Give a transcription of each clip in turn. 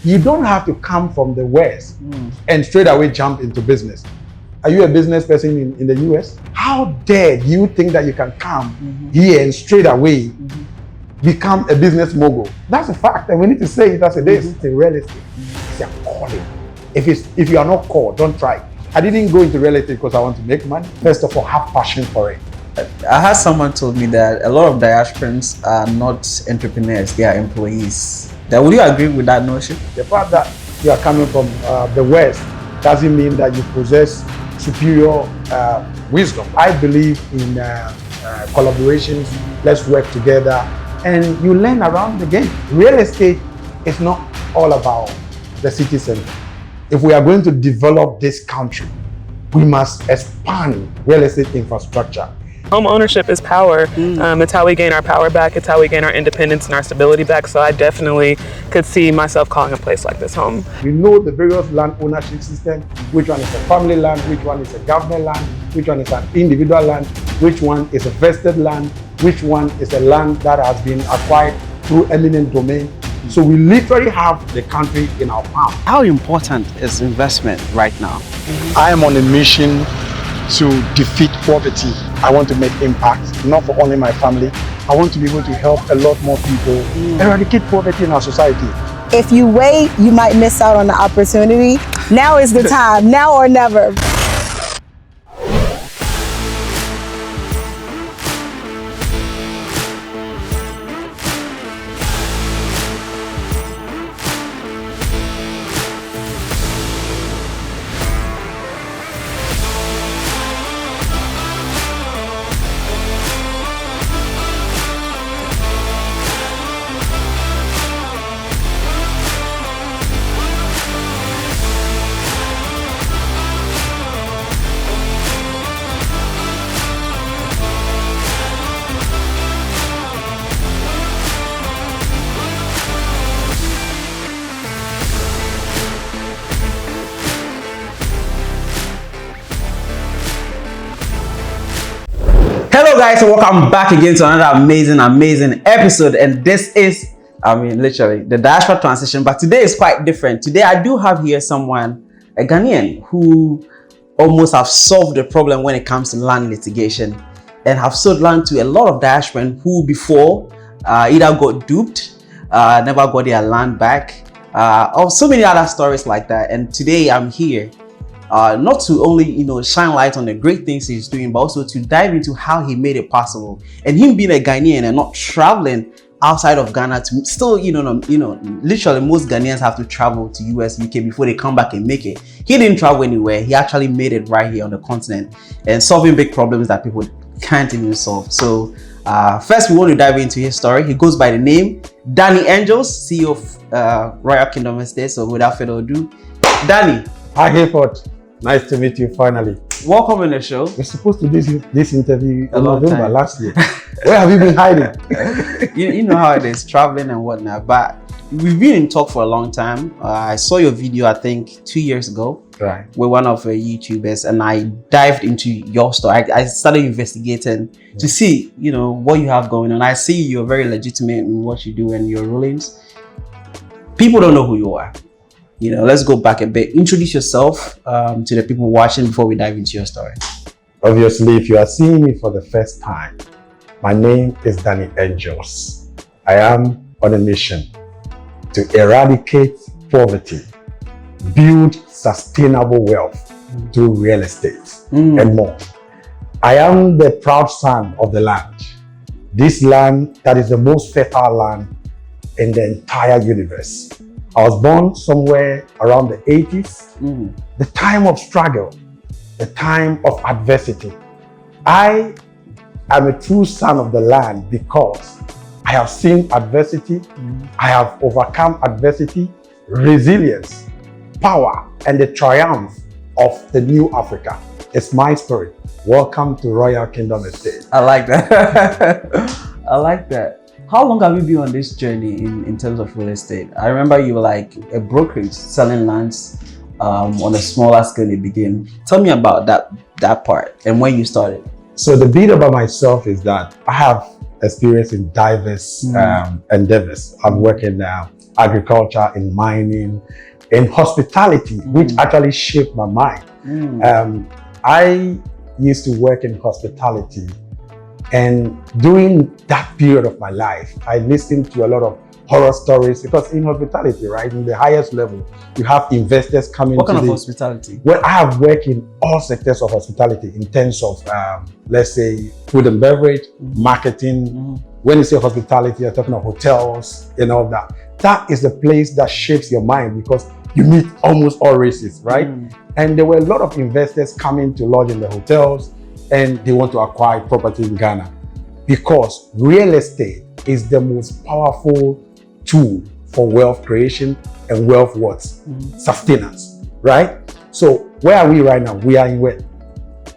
You don't have to come from the West and straight away jump into business. Are you a business person in the US? How dare you think that you can come here and straight away become a business mogul? That's a fact, and we need to say it as it is. It's a real estate. It's a calling. If you are not called, don't try. I didn't go into real estate because I want to make money. First of all, have passion for it. I had someone told me that a lot of diasporans are not entrepreneurs, they are employees. Would you agree with that notion? The fact that you are coming from the West doesn't mean that you possess superior wisdom. I believe in collaborations. Let's work together, and you learn around the game. Real estate is not all about the city center. If we are going to develop this country, we must expand real estate infrastructure. Home ownership is power. It's how we gain our power back. It's how we gain our independence and our stability back. So I definitely could see myself calling a place like this home. You know the various land ownership system, which one is a family land, which one is a government land, which one is an individual land, which one is a vested land, which one is a land that has been acquired through eminent domain. So we literally have the country in our palm. How important is investment right now? I am on a mission to defeat poverty. I want to make impact, not for only my family. I want to be able to help a lot more people eradicate poverty in our society. If you wait, you might miss out on the opportunity. Now is the time, now or never. Hello guys, and welcome back again to another amazing episode. And this is, literally the diaspora transition, but today is quite different. Today I do have here someone, a Ghanaian, who almost have solved the problem when it comes to land litigation and have sold land to a lot of diasporans who before either got duped, never got their land back, or so many other stories like that. And today I'm here not to only shine light on the great things he's doing, but also to dive into how he made it possible. And him being a Ghanaian and not traveling outside of Ghana to still, literally most Ghanaians have to travel to US, UK before they come back and make it. He didn't travel anywhere. He actually made it right here on the continent and solving big problems that people can't even solve. So first we want to dive into his story. He goes by the name Danny Angels, CEO of Royal Kingdom Estate. So without further ado, Danny. Hi Hayford. Nice to meet you finally. Welcome on the show. We're supposed to do this interview in November last year. Where have you been hiding? you know how it is, traveling and whatnot. But we've been in talk for a long time. I saw your video, I think 2 years ago, right, with one of the YouTubers, and I dived into your story. I started investigating to see, what you have going on. I see you're very legitimate in what you do and your rulings. People don't know who you are. Let's go back a bit. Introduce yourself to the people watching before we dive into your story. Obviously, if you are seeing me for the first time, my name is Danny Angels. I am on a mission to eradicate poverty, build sustainable wealth through real estate and more. I am the proud son of the land. This land that is the most fertile land in the entire universe. I was born somewhere around the 80s, the time of struggle, the time of adversity. I am a true son of the land because I have seen adversity, I have overcome adversity, resilience, power, and the triumph of the new Africa. It's my story. Welcome to Royal Kingdom Estate. I like that. I like that. How long have you been on this journey in terms of real estate? I remember you were like a brokerage selling lands on a smaller scale in the beginning. Tell me about that part and when you started. So the bit about myself is that I have experience in diverse endeavors. I've worked in agriculture, in mining, in hospitality, which actually shaped my mind. I used to work in hospitality, and during that period of my life, I listened to a lot of horror stories, because in hospitality, right, in the highest level, you have investors coming. What kind of hospitality? Well, I have worked in all sectors of hospitality in terms of, let's say, food and beverage, marketing. When you say hospitality, you're talking of hotels and all that. That is the place that shapes your mind, because you meet almost all races, right? And there were a lot of investors coming to lodge in the hotels, and they want to acquire property in Ghana, because real estate is the most powerful tool for wealth creation and wealth sustenance, right? So where are we right now? We are in where?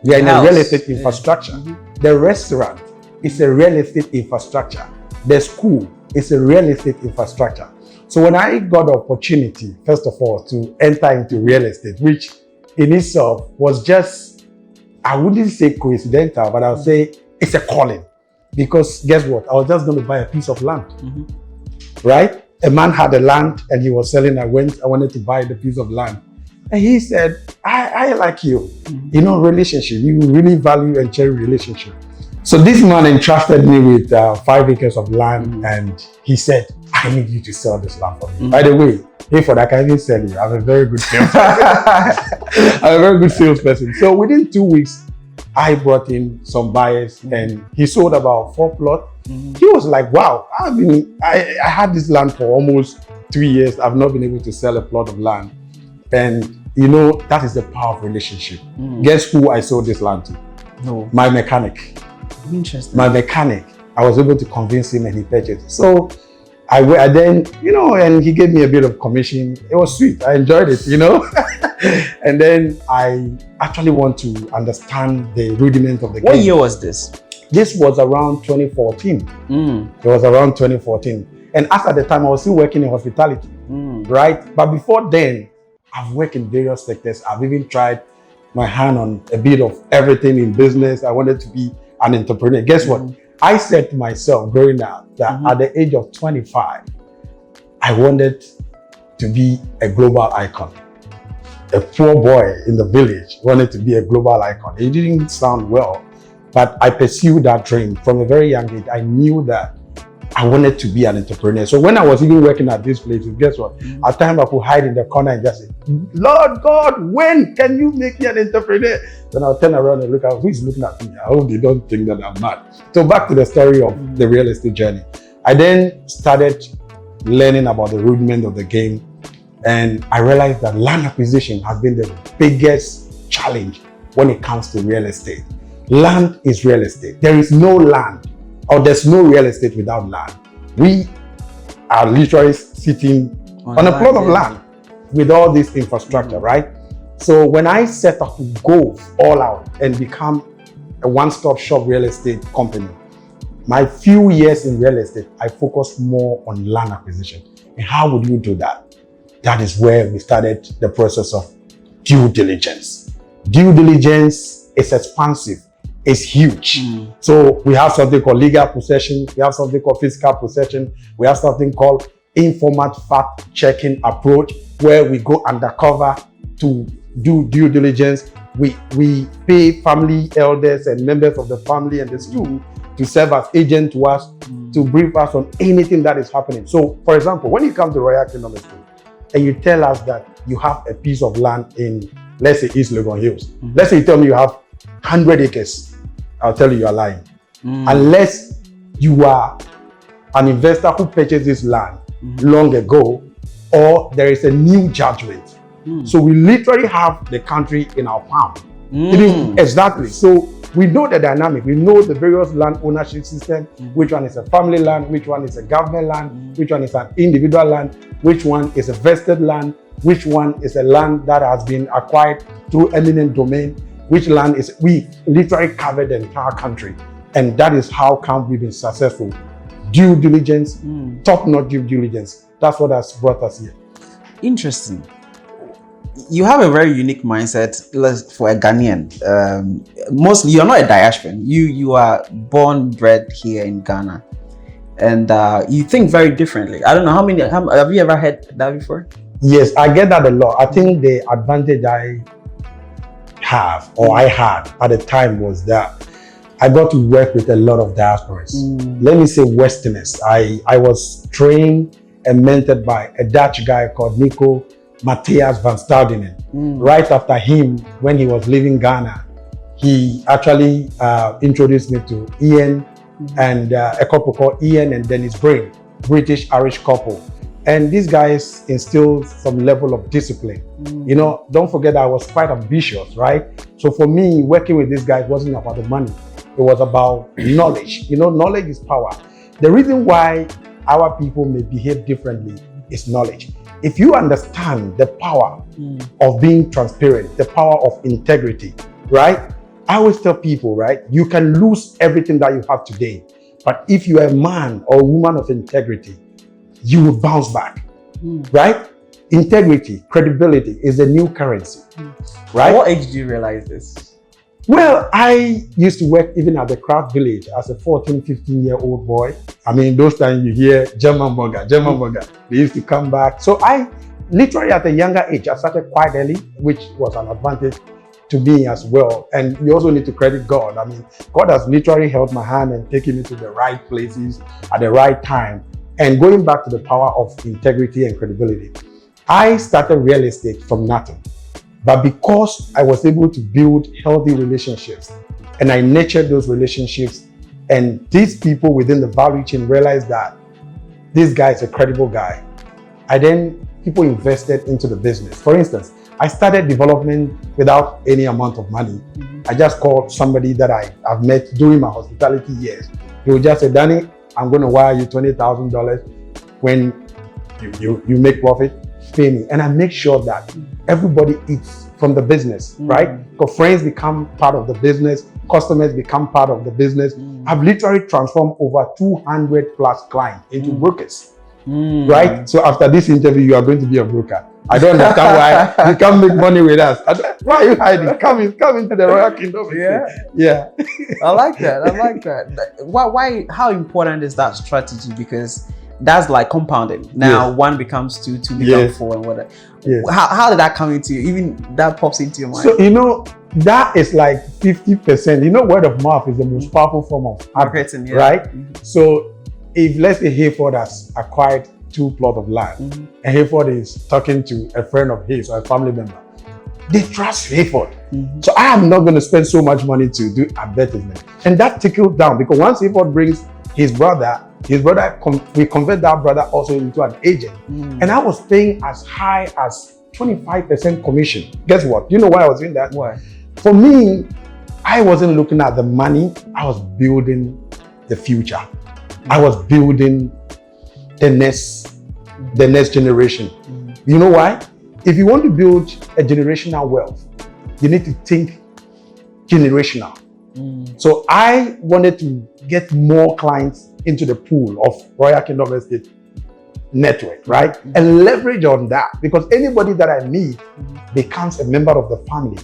We are in a real estate infrastructure. The restaurant is a real estate infrastructure. The school is a real estate infrastructure. So when I got the opportunity, first of all, to enter into real estate, which in itself was just, I wouldn't say coincidental, but I would say it's a calling. Because guess what? I was just going to buy a piece of land, right? A man had a land and he was selling. I wanted to buy the piece of land. And he said, I like you. You know, relationship. You really value and cherish relationship. So this man entrusted me with 5 acres of land, and he said, I need you to sell this land for me. By the way, for that, I can even sell you. I'm a very good salesperson. So within 2 weeks, I brought in some buyers, and he sold about 4 plots. He was like, wow, I had this land for almost 3 years. I've not been able to sell a plot of land. And you know, that is the power of relationship. Guess who I sold this land to? No. My mechanic. Interesting. My mechanic. I was able to convince him, and he purchased it. So I then, you know, and he gave me a bit of commission. It was sweet. I enjoyed it, you know. And then I actually want to understand the rudiment of the game. What year was this? This was around 2014. It was around 2014. And at the time, I was still working in hospitality, right? But before then, I've worked in various sectors. I've even tried my hand on a bit of everything in business. I wanted to be an entrepreneur. Guess what? I said to myself growing up that at the age of 25, I wanted to be a global icon. A poor boy in the village wanted to be a global icon. It didn't sound well, but I pursued that dream from a very young age. I knew that I wanted to be an entrepreneur. So when I was even working at this place, guess what? At times I could hide in the corner and just say, Lord God, when can you make me an entrepreneur? Then I'll turn around and look at who's looking at me. I hope they don't think that I'm mad. So back to the story of the real estate journey. I then started learning about the rudiment of the game, and I realized that land acquisition has been the biggest challenge when it comes to real estate. Land is real estate. There is no land, or there's no real estate without land. We are literally sitting on a plot of land with all this infrastructure, right? So when I set up to go all out and become a one-stop shop real estate company, my few years in real estate, I focused more on land acquisition. And how would you do that? That is where we started the process of due diligence. Due diligence is expansive. It's huge. So we have something called legal possession. We have something called fiscal possession. We have something called informal fact-checking approach, where we go undercover to do due diligence. We pay family elders and members of the family and the school to serve as agents to us, to brief us on anything that is happening. So, for example, when you come to Royal Kingdom Estate and you tell us that you have a piece of land in, let's say, East Legon Hills. Let's say you tell me you have 100 acres. I'll tell you are lying. Unless you are an investor who purchased this land long ago, or there is a new judgment. So we literally have the country in our palm. Exactly. So we know the dynamic. We know the various land ownership system, which one is a family land, which one is a government land, which one is an individual land, which one is a vested land, which one is a land that has been acquired through eminent domain, which land is, we literally covered the entire country. And that is how come we've been successful. Due diligence, top-notch due diligence. That's what has brought us here. Interesting. You have a very unique mindset for a Ghanaian. Mostly, you're not a diasporan. You are born, bred here in Ghana. and you think very differently. I don't know have you ever heard that before? Yes, I get that a lot. I think the advantage I have, or I had at the time, was that I got to work with a lot of diasporans. Let me say Westerners. I was trained and mentored by a Dutch guy called Nico Matthias van Staudingen. Right after him, when he was leaving Ghana, he actually introduced me to Ian and a couple called Ian and Dennis Brain, British-Irish couple. And these guys instilled some level of discipline. You know, don't forget I was quite ambitious, right? So for me, working with these guys wasn't about the money. It was about knowledge. You know, knowledge is power. The reason why our people may behave differently is knowledge. If you understand the power of being transparent, the power of integrity, right? I always tell people, right? You can lose everything that you have today, but if you are a man or a woman of integrity, you will bounce back, right? Integrity, credibility is the new currency, right? At what age do you realize this? Well, I used to work even at the craft village as a 14, 15-year-old boy. I mean, those times you hear German burger. They used to come back. So I literally at a younger age, I started quite early, which was an advantage to me as well. And you also need to credit God. I mean, God has literally held my hand and taken me to the right places at the right time. And going back to the power of integrity and credibility, I started real estate from nothing. But because I was able to build healthy relationships and I nurtured those relationships, and these people within the value chain realized that this guy is a credible guy, people invested into the business. For instance, I started development without any amount of money. I just called somebody that I've met during my hospitality years. He would just say, Danny, I'm going to wire you $20,000 when you make profit, pay me. And I make sure that everybody eats from the business, right? Because friends become part of the business, customers become part of the business. I've literally transformed over 200 plus clients into brokers, right? So after this interview, you are going to be a broker. I don't understand why you can't make money with us. Why are you hiding? Come into the Royal Kingdom. Yeah. I like that. Why? How important is that strategy? Because that's like compounding. Now one becomes two becomes four, and whatever. How did that come into you? Even that pops into your mind. So you know, that is like 50%. You know, word of mouth is the most powerful form of marketing, right? So if let's say Hayford has acquired 2 plots of land, and Hayford is talking to a friend of his or a family member, they trust Hayford. So I am not going to spend so much money to do advertisement. And that tickled down, because once Hayford brings his brother, we convert that brother also into an agent. And I was paying as high as 25% commission. Guess what? Do you know why I was doing that? Why? For me, I wasn't looking at the money. I was building the future. I was building the next generation. You know why? If you want to build a generational wealth, you need to think generational. So I wanted to get more clients into the pool of Royal Kingdom Estate network, right? And leverage on that, because anybody that I meet becomes a member of the family.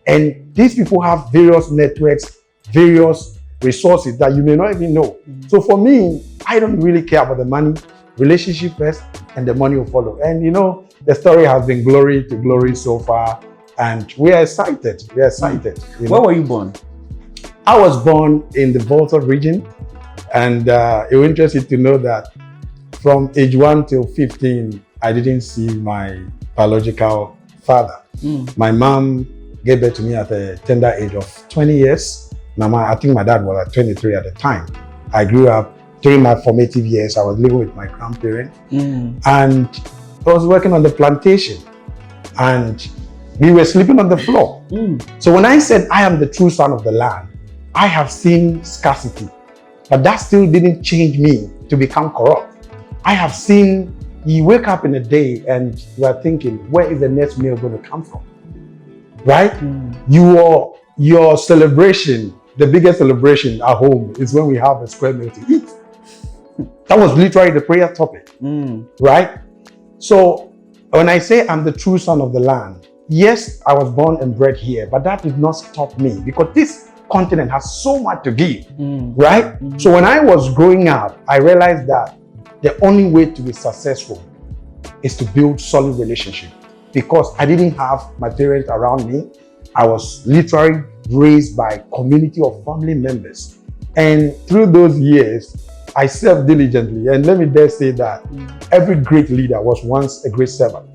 And these people have various networks, various resources that you may not even know. So for me, I don't really care about the money. Relationship first, and the money will follow. And you know, the story has been glory to glory so far, and we are excited. Where were you born? I was born in the Volta region, and it was interesting to know that from age 1 till 15, I didn't see my biological father. My mom gave birth to me at a tender age of 20 years. Now, I think my dad was at 23 at the time. I grew up. During my formative years, I was living with my grandparents, and I was working on the plantation, and we were sleeping on the floor. So when I said I am the true son of the land, I have seen scarcity, but that still didn't change me to become corrupt. I have seen you wake up in a day and you are thinking, where is the next meal going to come from? Right? Your celebration, the biggest celebration at home is when we have a square meal to eat. That was literally the prayer topic, right? So when I say I'm the true son of the land, yes, I was born and bred here, but that did not stop me, because this continent has so much to give, right? So when I was growing up, I realized that the only way to be successful is to build solid relationship, because I didn't have my parents around me. I was literally raised by a community of family members. And through those years, I served diligently. And let me dare say that every great leader was once a great servant,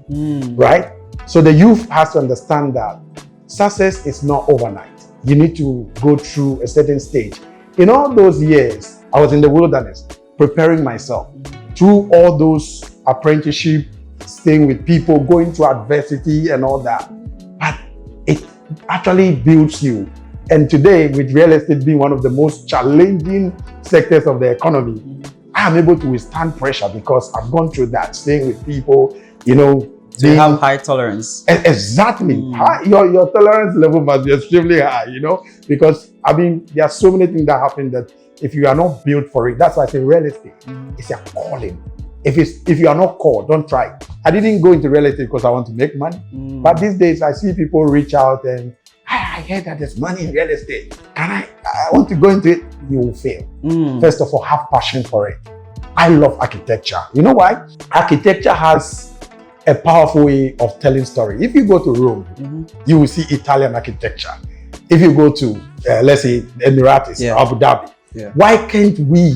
right? So the youth has to understand that success is not overnight. You need to go through a certain stage. In all those years, I was in the wilderness, preparing myself through all those apprenticeship, staying with people, going through adversity and all that. But it actually builds you. And today, with real estate being one of the most challenging sectors of the economy, I am able to withstand pressure because I've gone through that, staying with people, you know. So you have high tolerance. Exactly. Your tolerance level must be extremely high, you know, because I mean, there are so many things that happen that if you are not built for it, that's why I say real estate is a calling. If you are not called, don't try. I didn't go into real estate because I want to make money. But these days I see people reach out and I heard that there's money in real estate. I want to go into it. You will fail. First of all, have passion for it. I love architecture. You know why? Architecture has a powerful way of telling story. If you go to Rome, you will see Italian architecture. If you go to, let's say, the Emirates, Abu Dhabi, why can't we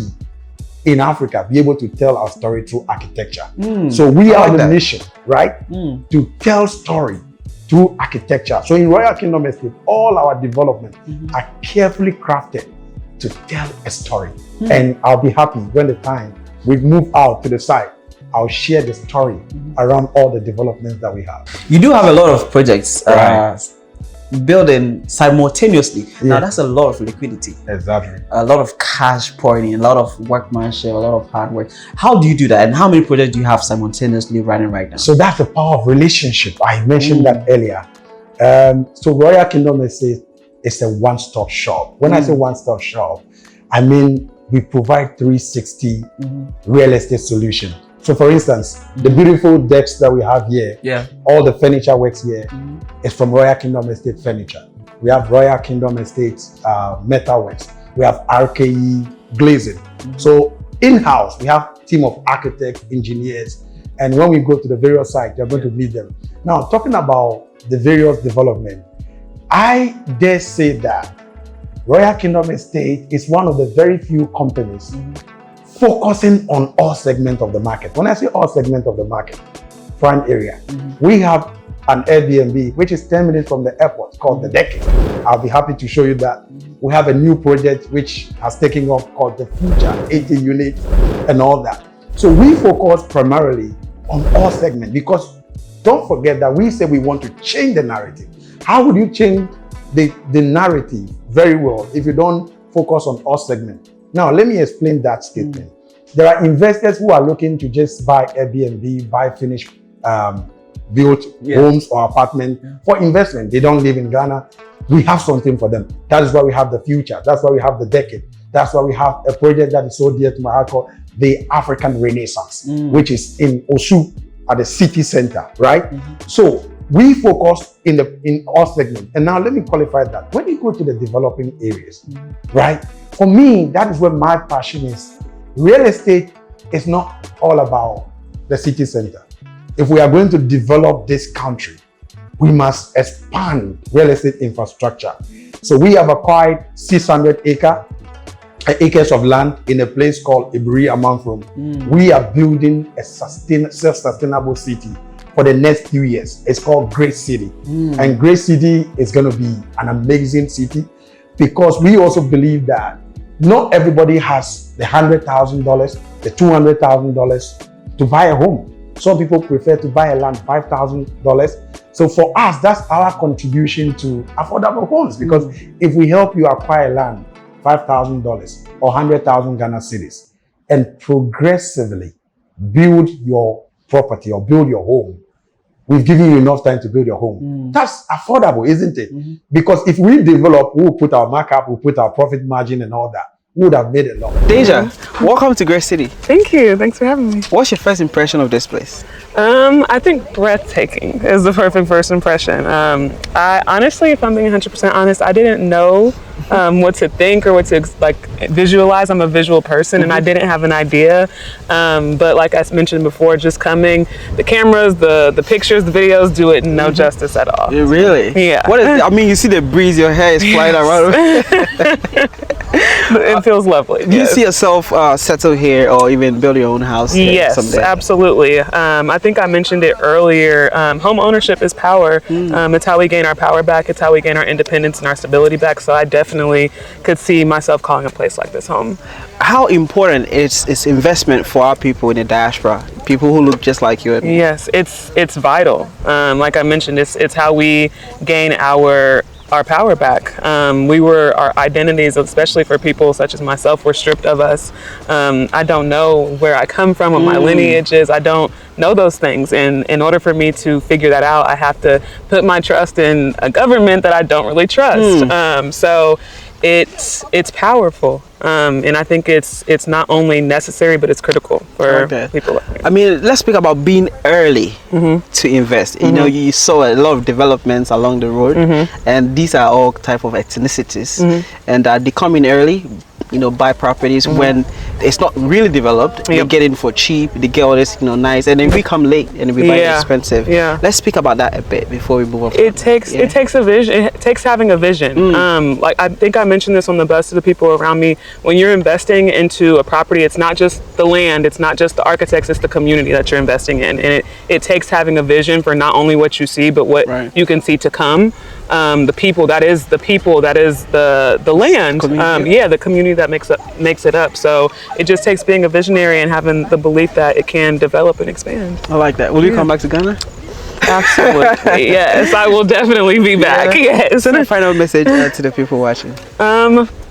in Africa be able to tell our story through architecture? So we are on a mission, right? To tell story through architecture. So in Royal Kingdom Estate, all our developments are carefully crafted to tell a story. And I'll be happy when the time we move out to the side, I'll share the story around all the developments that we have. You do have a lot of projects building simultaneously. Now that's a lot of liquidity. Exactly. A lot of cash pouring in, a lot of workmanship, a lot of hard work. How do you do that? And how many projects do you have simultaneously running right now? So that's the power of relationship. I mentioned that earlier. So Royal Kingdom Estate is a one-stop shop. When I say one-stop shop, I mean we provide 360 real estate solution. So for instance, the beautiful decks that we have here, all the furniture works here is from Royal Kingdom Estate Furniture. We have Royal Kingdom Estate Metal Works. We have RKE Glazing. So in-house, we have a team of architects, engineers, and when we go to the various sites, you're going to meet them. Now, talking about the various development, I dare say that Royal Kingdom Estate is one of the very few companies focusing on all segments of the market. When I say all segments of the market, front area, we have an Airbnb, which is 10 minutes from the airport, called The Decade. I'll be happy to show you that. We have a new project which has taken off called The Future, 80 units and all that. So we focus primarily on all segments, because don't forget that we say we want to change the narrative. How would you change the narrative very well if you don't focus on all segments? Now, let me explain that statement. There are investors who are looking to just buy Airbnb, buy finished built homes or apartments for investment. They don't live in Ghana. We have something for them. That is why we have The Future. That's why we have The Decade. That's why we have a project that is so dear to my heart called the African Renaissance, which is in Osu at the city center, right? So we focus in all segments. And now let me qualify that. When you go to the developing areas, right? For me, that is where my passion is. Real estate is not all about the city center. If we are going to develop this country, we must expand real estate infrastructure. So we have acquired 600 acres of land in a place called Ibri Amanfrom. We are building a self-sustainable city for the next few years. It's called Great City. And Great City is going to be an amazing city, because we also believe that not everybody has the $100,000, the $200,000 to buy a home. Some people prefer to buy a land $5,000. So for us, that's our contribution to affordable homes, because if we help you acquire land $5,000 or 100,000 Ghana cedis and progressively build your property or build your home, we've given you enough time to build your home. That's affordable, isn't it? Because if we develop, we'll put our markup, we'll put our profit margin and all that. We would have made a lot. Deja, welcome to Great City. Thank you. Thanks for having me. What's your first impression of this place? I think breathtaking is the perfect first impression. I honestly, if I'm being 100% honest, I didn't know what to think or what to visualize. I'm a visual person, and I didn't have an idea. But like I mentioned before, just coming, the cameras, the pictures, the videos do it no justice at all. Yeah, really? Yeah. What is? I mean, you see the breeze, your hair is flying around. It feels lovely. Do you see yourself settle here or even build your own house here Yes, someday? absolutely. I think I mentioned it earlier. Home ownership is power. It's how we gain our power back. It's how we gain our independence and our stability back. So I definitely could see myself calling a place like this home. How important is investment for our people in the diaspora? People who look just like you and me. Yes, it's vital. Like I mentioned, it's how we gain our power back. Our identities, especially for people such as myself, were stripped of us. I don't know where I come from, what my lineage is. I don't know those things. And in order for me to figure that out, I have to put my trust in a government that I don't really trust. So it's powerful. And I think it's not only necessary, but it's critical for people like me. I mean, let's speak about being early to invest. You know, you saw a lot of developments along the road, and these are all type of ethnicities, and they come in early, you know, buy properties when it's not really developed. They get in for cheap, they get all this, you know, nice, and then we come late and we buy it expensive. Let's speak about that a bit before we move on. It takes a vision. It takes having a vision. Like I think I mentioned this on the bus to the people around me. When you're investing into a property, it's not just the land, it's not just the architects, it's the community that you're investing in. And it takes having a vision for not only what you see, but what you can see to come. The people, that is the land. The community that makes it up. So it just takes being a visionary and having the belief that it can develop and expand. I like that. Will you come back to Ghana? Absolutely. Yes, I will definitely be back. Yes. Send a final message to the people watching.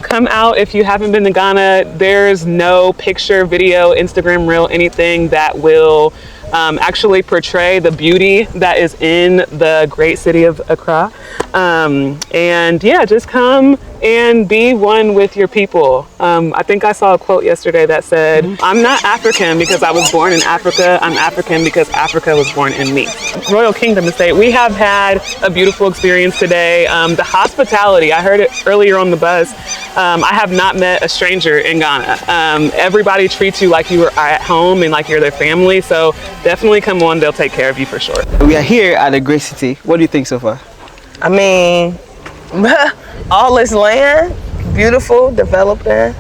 Come out if you haven't been to Ghana. There's no picture, video, Instagram reel, anything that will actually portray the beauty that is in the great city of Accra. And yeah, just come and be one with your people. I think I saw a quote yesterday that said, I'm not African because I was born in Africa. I'm African because Africa was born in me. Royal Kingdom Estate, we have had a beautiful experience today. The hospitality, I heard it earlier on the bus. I have not met a stranger in Ghana. Everybody treats you like you are at home and like you're their family. So definitely come on, they'll take care of you for sure. We are here at the great city. What do you think so far? I mean, all this land, beautiful, developing.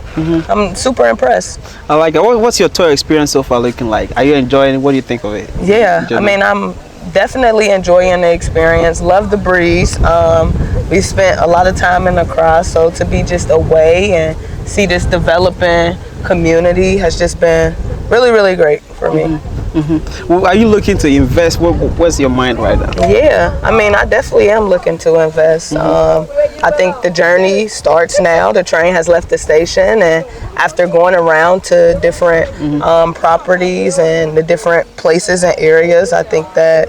I'm super impressed. I like it. What's your tour experience so far looking like? Are you enjoying it? What do you think of it? Yeah, I mean, I'm definitely enjoying the experience. Love the breeze. We spent a lot of time in Accra, so to be just away and see this developing community has just been really, really great for me. Well, are you looking to invest? What's your mind right now? Yeah, I mean, I definitely am looking to invest. I think the journey starts now. The train has left the station, and after going around to different properties and the different places and areas, I think that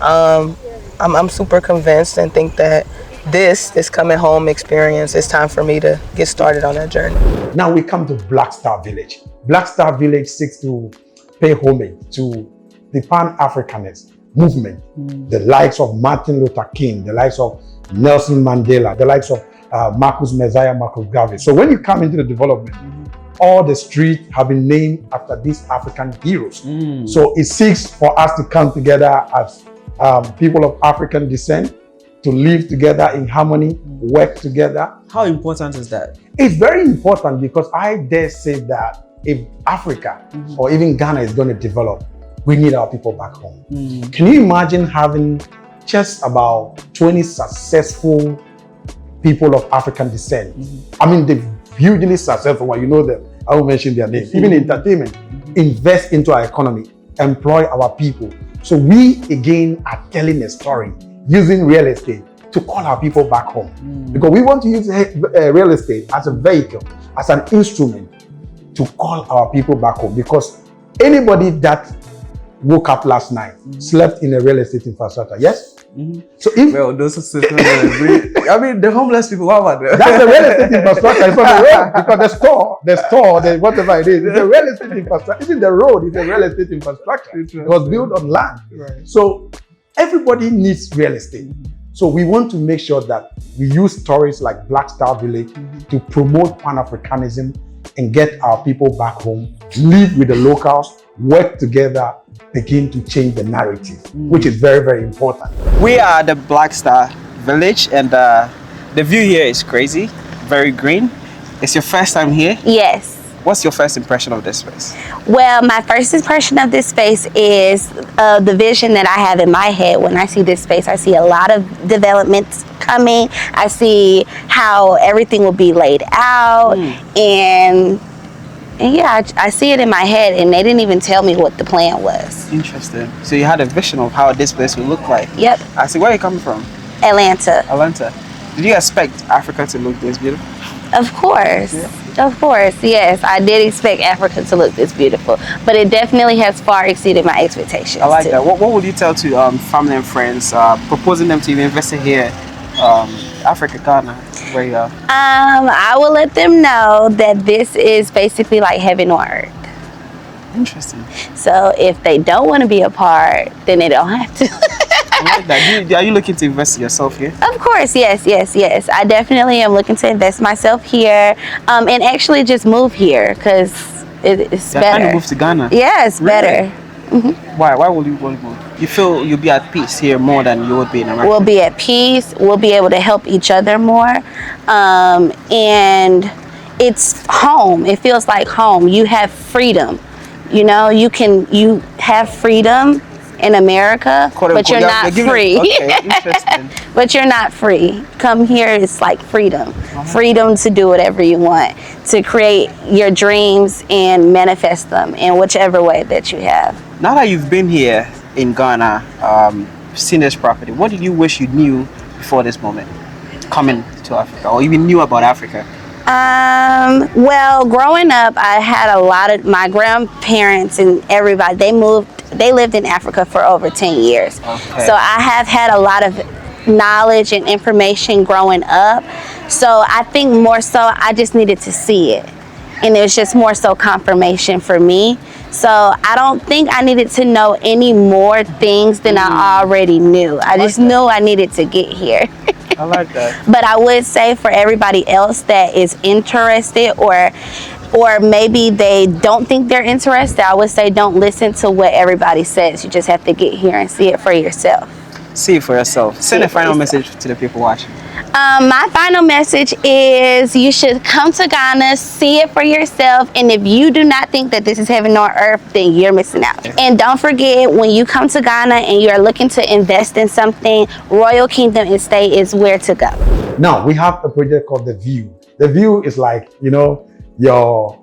I'm super convinced and think that this coming home experience, it's time for me to get started on that journey. Now we come to Black Star Village. Black Star Village seeks to pay homage to the Pan-Africanist movement, the likes of Martin Luther King, the likes of Nelson Mandela, the likes of Marcus Messiah Marcus Garvey. So when you come into the development, all the streets have been named after these African heroes. So it seeks for us to come together as people of African descent, to live together in harmony, work together. How important is that? It's very important because I dare say that if Africa or even Ghana is going to develop, we need our people back home. Can you imagine having just about 20 successful people of African descent? I mean, they're hugely successful, you know them. I won't mention their names. Even entertainment, invest into our economy, employ our people. So we again are telling a story using real estate to call our people back home. Because we want to use real estate as a vehicle, as an instrument to call our people back home. Because anybody that woke up last night, slept in a real estate infrastructure, yes? So if Well, those who sit I mean, the homeless people, what about them? that's the real estate infrastructure, it's not the road, because the store, whatever it is, it's a real estate infrastructure. Even the road is a real estate infrastructure. It was built on land. Right. So everybody needs real estate. So we want to make sure that we use stories like Black Star Village to promote Pan-Africanism and get our people back home, live with the locals, work together, begin to change the narrative, which is very, very important. We are the Black Star Village, and the view here is crazy, very green. It's your first time here? Yes. What's your first impression of this space? Well, my first impression of this space is the vision that I have in my head. When I see this space, I see a lot of developments coming. I see how everything will be laid out, and yeah, I see it in my head, and they didn't even tell me what the plan was. Interesting. So you had a vision of how this place would look like. Yep. I see. Where are you coming from? Atlanta. Atlanta. Did you expect Africa to look this beautiful? Of course. Yeah. Of course, yes. I did expect Africa to look this beautiful, but it definitely has far exceeded my expectations. I like too. that. What would you tell to family and friends proposing them to even invest here, Africa, Ghana, where you are? I will let them know that this is basically like heaven on earth. Interesting. So if they don't want to be a part, then they don't have to. I like that. Are you looking to invest yourself here? Of course, yes. I definitely am looking to invest myself here, and actually just move here because it's You're better. trying to move to Ghana? Yeah, it's Really? better. Why? Why would you want to move? You feel you'll be at peace here more than you would be in America? We'll be at peace. We'll be able to help each other more, and it's home. It feels like home. You have freedom. You know, you have freedom in America, but you're not free. Okay, interesting. But you're not free. Come here, it's like freedom. Freedom to do whatever you want, to create your dreams and manifest them in whichever way that you have. Now that you've been here in Ghana, seen this property, what did you wish you knew before this moment, coming to Africa, or even knew about Africa? Well, growing up, I had a lot of my grandparents and everybody, they lived in Africa for over 10 years. Okay. So I have had a lot of knowledge and information growing up. So I think more so I just needed to see it. And it was just more so confirmation for me. So I don't think I needed to know any more things than I already knew. I just knew I needed to get here. I like that. But I would say for everybody else that is interested or maybe they don't think they're interested, I would say don't listen to what everybody says. You just have to get here and see it for yourself. See it for yourself. Send a final message to the people watching. My final message is you should come to Ghana, see it for yourself, and if you do not think that this is heaven on earth, then you're missing out. And don't forget, when you come to Ghana and you're looking to invest in something, Royal Kingdom Estate is where to go. Now we have a project called The View. The View is like, your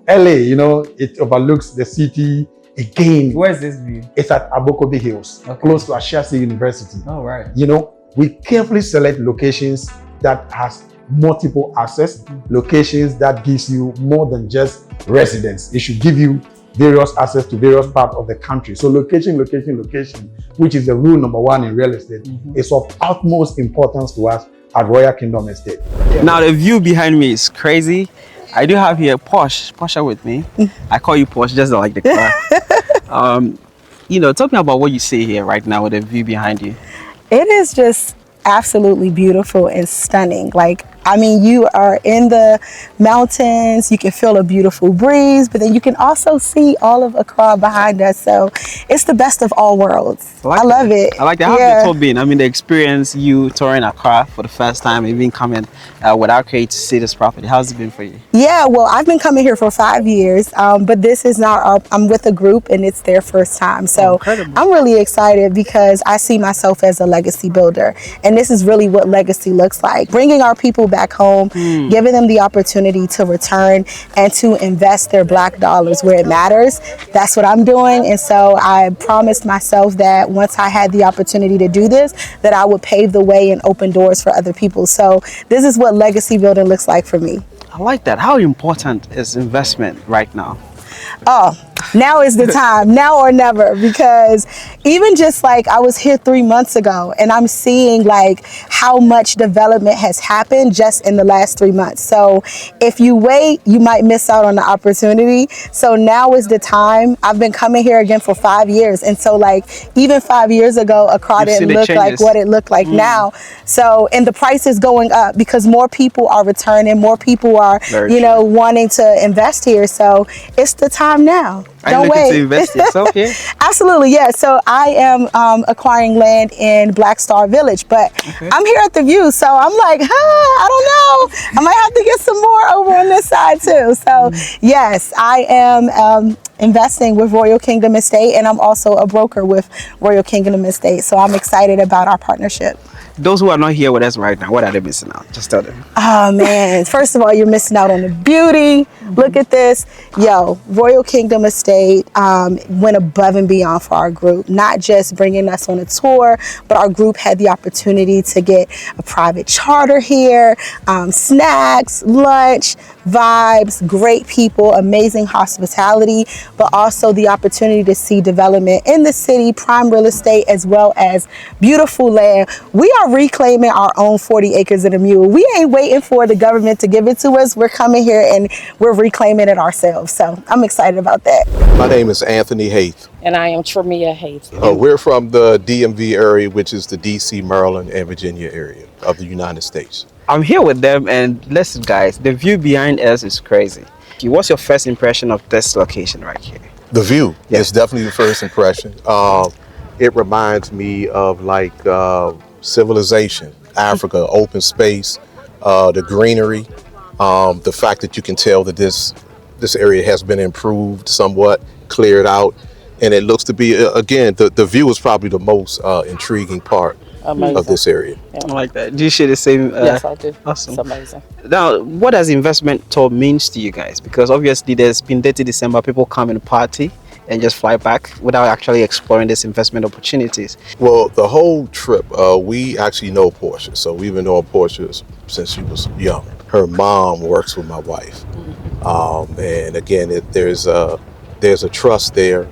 LA, it overlooks the city. Again, Where's this view? it's at Abokobi Hills, close to Ashesi University. Oh, right. We carefully select locations that has multiple access, locations that gives you more than just residence. It should give you various access to various parts of the country. So location, which is the rule number one in real estate, is of utmost importance to us at Royal Kingdom Estate. Now the view behind me is crazy. I do have here Porsche with me. I call you Porsche just like the car. Talk me about what you see here right now with the view behind you. It is just absolutely beautiful and stunning. You are in the mountains, you can feel a beautiful breeze, but then you can also see all of Accra behind us. So it's the best of all worlds. I love it. I like that. How's the tour been? The experience you touring Accra for the first time, even coming with our to see this property. How's it been for you? Yeah, well, I've been coming here for 5 years, but this is not I'm with a group and it's their first time. So I'm really excited because I see myself as a legacy builder. And this is really what legacy looks like. Bringing our people back home, giving them the opportunity to return and to invest their Black dollars where it matters. That's what I'm doing. And so I promised myself that once I had the opportunity to do this, that I would pave the way and open doors for other people. So this is what legacy building looks like for me. I like that. How important is investment right now? Oh, Now is the time, now or never, because even just like I was here 3 months ago and I'm seeing like how much development has happened just in the last 3 months. So if you wait, you might miss out on the opportunity. So now is the time. I've been coming here again for 5 years. And so like even 5 years ago, Accra didn't look like what it looked like now. So, and the price is going up because more people are returning, more people are, wanting to invest here. So it's the time now. Don't wait. To invest yourself here? Absolutely, yeah. So I am acquiring land in Black Star Village, but I'm here at the View, so I'm like, I don't know. I might have to get some more over on this side too. So yes, I am investing with Royal Kingdom Estate, and I'm also a broker with Royal Kingdom Estate. So I'm excited about our partnership. Those who are not here with us right now, what are they missing out? Just tell them. Oh man, first of all, you're missing out on the beauty. Look at this. Yo, Royal Kingdom Estate went above and beyond for our group, not just bringing us on a tour, but our group had the opportunity to get a private charter here, snacks, lunch, vibes, great people, amazing hospitality, but also the opportunity to see development in the city, prime real estate, as well as beautiful land. We are reclaiming our own 40 acres and a mule. We ain't waiting for the government to give it to us. We're coming here and we're reclaiming it ourselves. So I'm excited about that. My name is Anthony Haith. And I am Tremia Haith. We're from the DMV area, which is the DC, Maryland, and Virginia area of the United States. I'm here with them, and listen guys, the view behind us is crazy. What's your first impression of this location right here? The view is definitely the first impression. It reminds me of like civilization, Africa, open space, the greenery, the fact that you can tell that this area has been improved somewhat, cleared out, and it looks to be, again, the view is probably the most intriguing part of this area. Yeah. I like that. Do you share the same? Yes, I do. Awesome. It's amazing. Now, what does investment tour means to you guys? Because obviously there's been Dirty December, people come and party and just fly back without actually exploring these investment opportunities. Well, the whole trip, we actually know Portia. So we've been knowing Portia since she was young. Her mom works with my wife. And again, there's a trust there.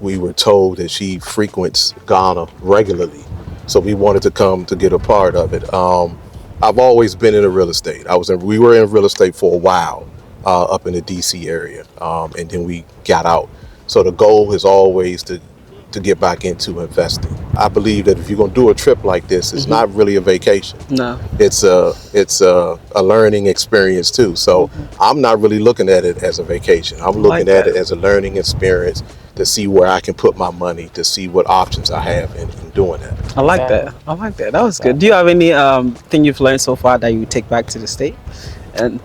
We were told that she frequents Ghana regularly. So we wanted to come to get a part of it. I've always been in real estate. We were in real estate for a while up in the DC area, and then we got out. So the goal is always to get back into investing. I believe that if you're gonna do a trip like this, it's not really a vacation. No, it's a learning experience too. So I'm not really looking at it as a vacation. I'm looking at it as a learning experience to see where I can put my money, to see what options I have in doing that. I like that. I like that. That was good. Do you have any thing you've learned so far that you take back to the state? And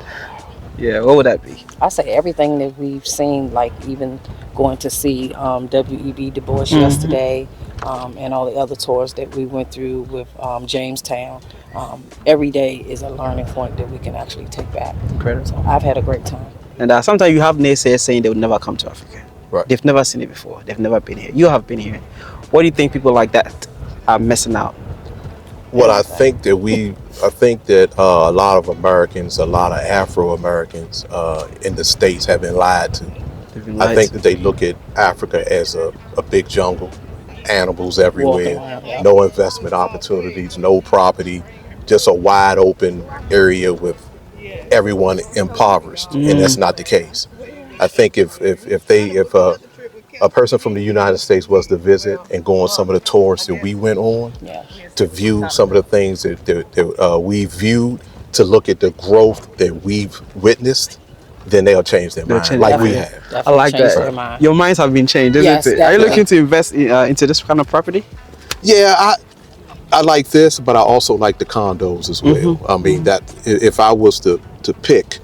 yeah, what would that be? I say everything that we've seen, like even going to see W.E.B. Du Bois yesterday, and all the other tours that we went through with Jamestown. Every day is a learning point that we can actually take back. Incredible. So I've had a great time. And sometimes you have naysayers saying they would never come to Africa. Right. They've never seen it before. They've never been here. You have been here. What do you think people like that are missing out? Well, I think that a lot of Americans, a lot of Afro-Americans in the States have been lied to. I think that they look at Africa as a big jungle, animals everywhere, no investment opportunities, no property, just a wide open area with everyone impoverished, and that's not the case. I think if a person from the United States was to visit and go on some of the tours that we went on, to view some of the things that we viewed, to look at the growth that we've witnessed, then they'll change their mind, like we have. I like that. Your minds have been changed, isn't it? Are you looking to invest into this kind of property? Yeah, I like this, but I also like the condos as well. I mean, that if I was to pick,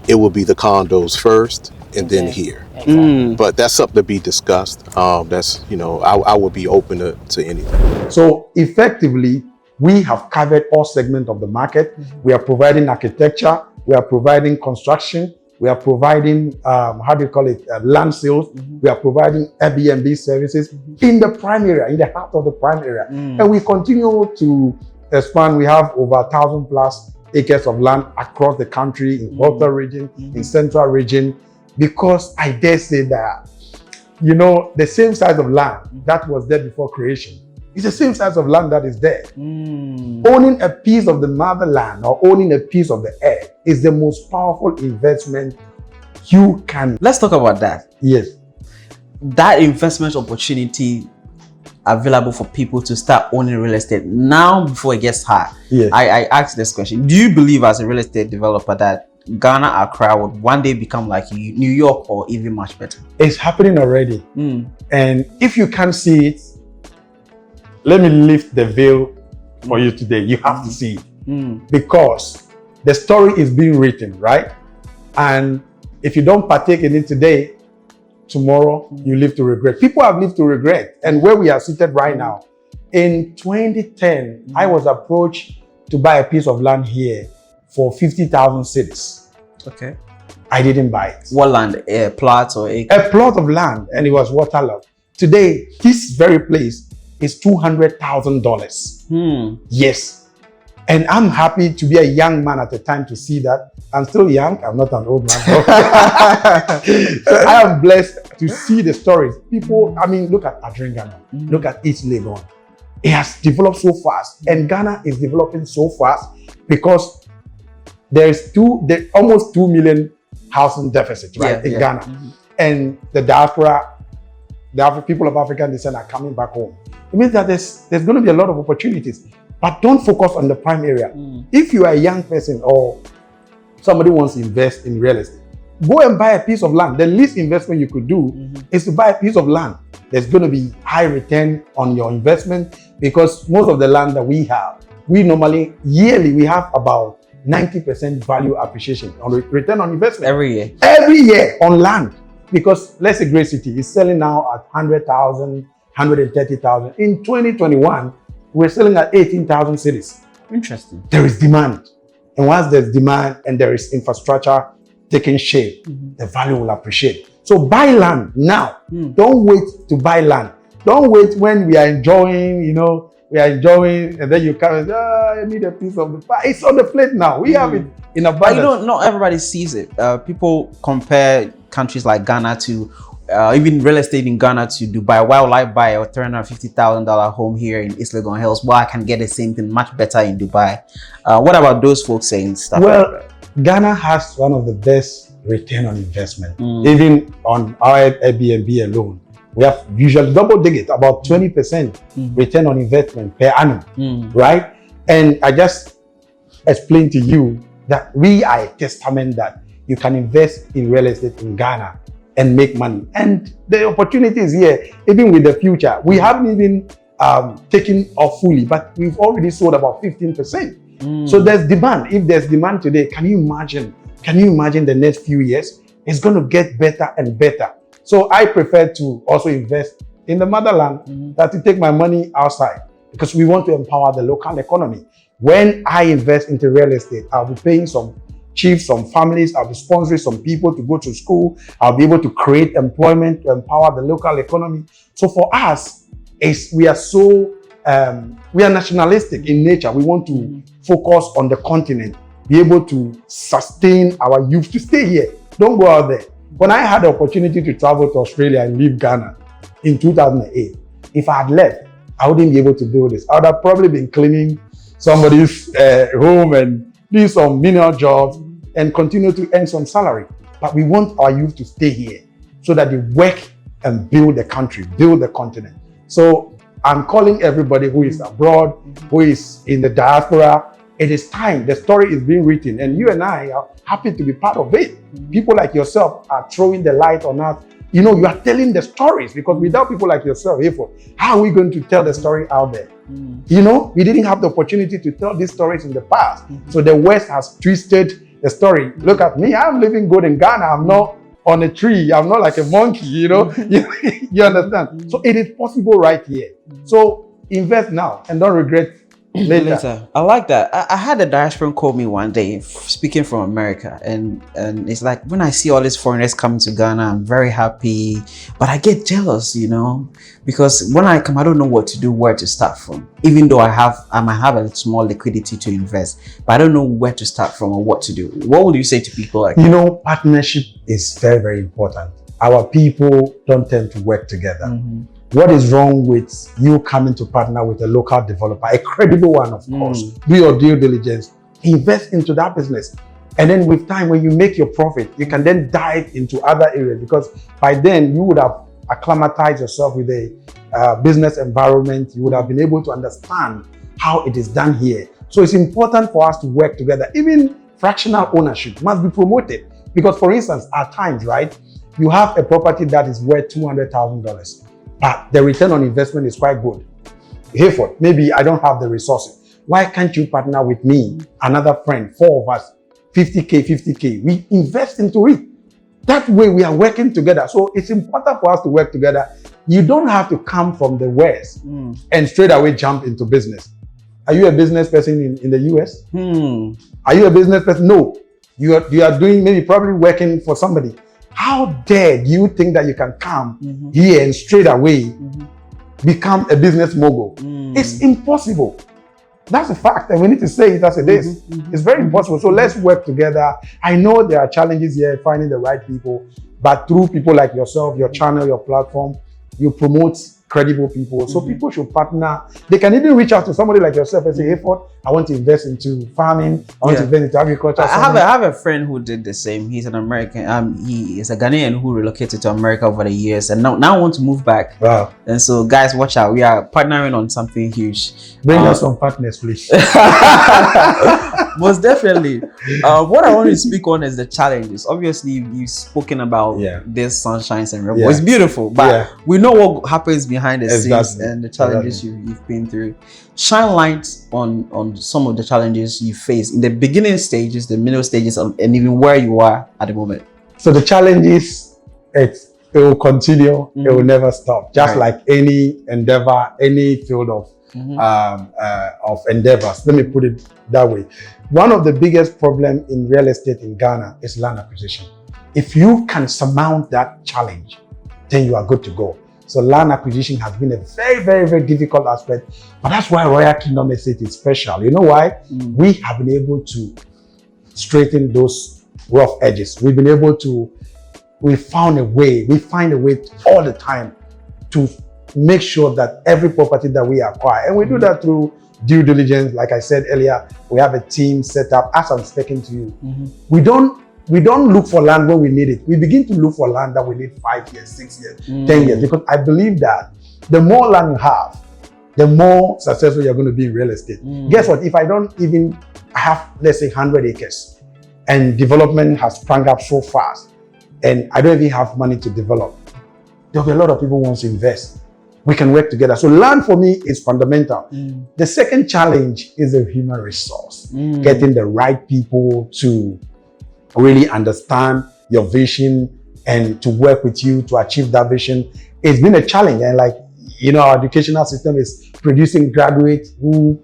it would be the condos first and then here. Exactly. But that's something to be discussed. That's, I would be open to anything. So effectively, we have covered all segments of the market. We are providing architecture, we are providing construction, we are providing, land sales. We are providing Airbnb services in the prime area, in the heart of the prime area. And we continue to expand. We have over 1,000+ acres of land across the country, in Volta region, in Central region. because I dare say that, you know, the same size of land that was there before creation is the same size of land that is there. Owning a piece of the motherland or owning a piece of the earth is the most powerful investment you can. Let's talk about that. Yes. That investment opportunity available for people to start owning real estate now before it gets hard. Yes. I asked this question. Do you believe as a real estate developer that Ghana, Accra would one day become like New York or even much better? It's happening already. And if you can't see it, let me lift the veil for you today. You have to see it. Because the story is being written, right? And if you don't partake in it today, tomorrow you live to regret. People have lived to regret. And where we are seated right now, in 2010, I was approached to buy a piece of land here for 50,000 cedis. Okay. I didn't buy it. What land? A plot or a plot of land, and it was waterlogged. Today, this very place is $200,000. Yes. And I'm happy to be a young man at the time to see that. I'm still young. I'm not an old man. So I am blessed to see the stories. People, I mean, look at Ghana. Look at East Legon. It has developed so fast. And Ghana is developing so fast because there's almost 2 million housing deficit, right, in Ghana. And the diaspora, the people of African descent are coming back home. It means that there's going to be a lot of opportunities. But don't focus on the prime area. If you are a young person or somebody wants to invest in real estate, go and buy a piece of land. The least investment you could do is to buy a piece of land. There's going to be high return on your investment because most of the land that we have, we normally, yearly, we have about 90% value appreciation on return on investment. Every year. Every year on land. Because let's say Great City is selling now at 100,000, 130,000. In 2021, we're selling at 18,000 cedis. Interesting. There is demand. And once there's demand and there is infrastructure taking shape, the value will appreciate. So buy land now. Don't wait to buy land. Don't wait when we are enjoying, and then you come and say, I need a piece of the pie. It's on the plate now. We have it in abundance. But not everybody sees it. People compare countries like Ghana to even real estate in Ghana to Dubai. Why would I buy a $350,000 home here in East Legon Hills? Well, I can get the same thing much better in Dubai. What about those folks saying stuff? Well, like Ghana has one of the best return on investment. Even on our Airbnb alone, we have usually double digit, about 20% return on investment per annum, right? And I just explained to you that we are a testament that you can invest in real estate in Ghana and make money. And the opportunity is here, even with the future. We haven't even taken off fully, but we've already sold about 15%. So there's demand. If there's demand today, can you imagine the next few years? It's going to get better and better. So I prefer to also invest in the motherland than to take my money outside, because we want to empower the local economy. When I invest into real estate, I'll be paying some chiefs, some families, I'll be sponsoring some people to go to school. I'll be able to create employment to empower the local economy. So for us, we are nationalistic in nature. We want to focus on the continent, be able to sustain our youth to stay here. Don't go out there. When I had the opportunity to travel to Australia and leave Ghana in 2008, if I had left, I wouldn't be able to do this. I would have probably been cleaning somebody's home and do some menial jobs and continue to earn some salary. But we want our youth to stay here so that they work and build the country, build the continent. So I'm calling everybody who is abroad, who is in the diaspora. It is time. The story is being written, and you and I are happy to be part of it. People like yourself are throwing the light on us. You are telling the stories, because without people like yourself, how are we going to tell the story out there? We didn't have the opportunity to tell these stories in the past. So the West has twisted the story. Look at me. I'm living good in Ghana. I'm not on a tree. I'm not like a monkey, you understand? So it is possible right here. So invest now and don't regret later. I like that. I had a diasporan call me one day, speaking from America, and it's like, when I see all these foreigners coming to Ghana, I'm very happy, but I get jealous, because when I come, I don't know what to do, where to start from. Even though I might have a small liquidity to invest, but I don't know where to start from or what to do. What would you say to people like that? Partnership is very, very important. Our people don't tend to work together. Mm-hmm. What is wrong with you coming to partner with a local developer, a credible one, of course? Do your due diligence, invest into that business. And then with time, when you make your profit, you can then dive into other areas, because by then you would have acclimatized yourself with a business environment. You would have been able to understand how it is done here. So it's important for us to work together. Even fractional ownership must be promoted, because, for instance, at times, right, you have a property that is worth $200,000. But the return on investment is quite good. Hayford, maybe I don't have the resources. Why can't you partner with me, another friend, 4 of us, 50K? We invest into it. That way we are working together. So it's important for us to work together. You don't have to come from the West and straight away jump into business. Are you a business person in the US? Are you a business person? No. You are doing, maybe probably working for somebody. How dare you think that you can come here and straight away become a business mogul? It's impossible. That's a fact, and we need to say it as it is. It's very impossible. So let's work together. I know there are challenges here finding the right people, but through people like yourself, your channel, your platform, you promote credible people. So people should partner. They can even reach out to somebody like yourself and say, "Hey, Ford, I want to invest into farming. I want to invest into agriculture." I have a friend who did the same. He's an American. He is a Ghanaian who relocated to America over the years, and now want to move back. Wow! And so, guys, watch out. We are partnering on something huge. Bring us some partners, please. Most definitely. What I want to speak on is the challenges. Obviously, you've spoken about this sunshines and rainbows. It's beautiful, but we know what happens behind the scenes and the challenges you've been through. Shine light on some of the challenges you face in the beginning stages, the middle stages, and even where you are at the moment. So the challenges, it will continue. It will never stop. Just like any endeavor, any field of endeavors. Let me put it that way. One of the biggest problems in real estate in Ghana is land acquisition. If you can surmount that challenge, then you are good to go. So land acquisition has been a very, very, very difficult aspect, but that's why Royal Kingdom Estate is special. You know why? We have been able to straighten those rough edges. We find a way all the time to make sure that every property that we acquire, and we do that through due diligence. Like I said earlier, we have a team set up. As I'm speaking to you, we don't look for land when we need it. We begin to look for land that we need 5 years, 6 years, 10 years, because I believe that the more land you have, the more successful you're going to be in real estate. Guess what? If I have, let's say, 100 acres and development has sprung up so fast and I don't even have money to develop, there'll be a lot of people who want to invest. We can work together. So land for me is fundamental. The second challenge is the human resource. Getting the right people to really understand your vision and to work with you to achieve that vision. It's been a challenge. And our educational system is producing graduates who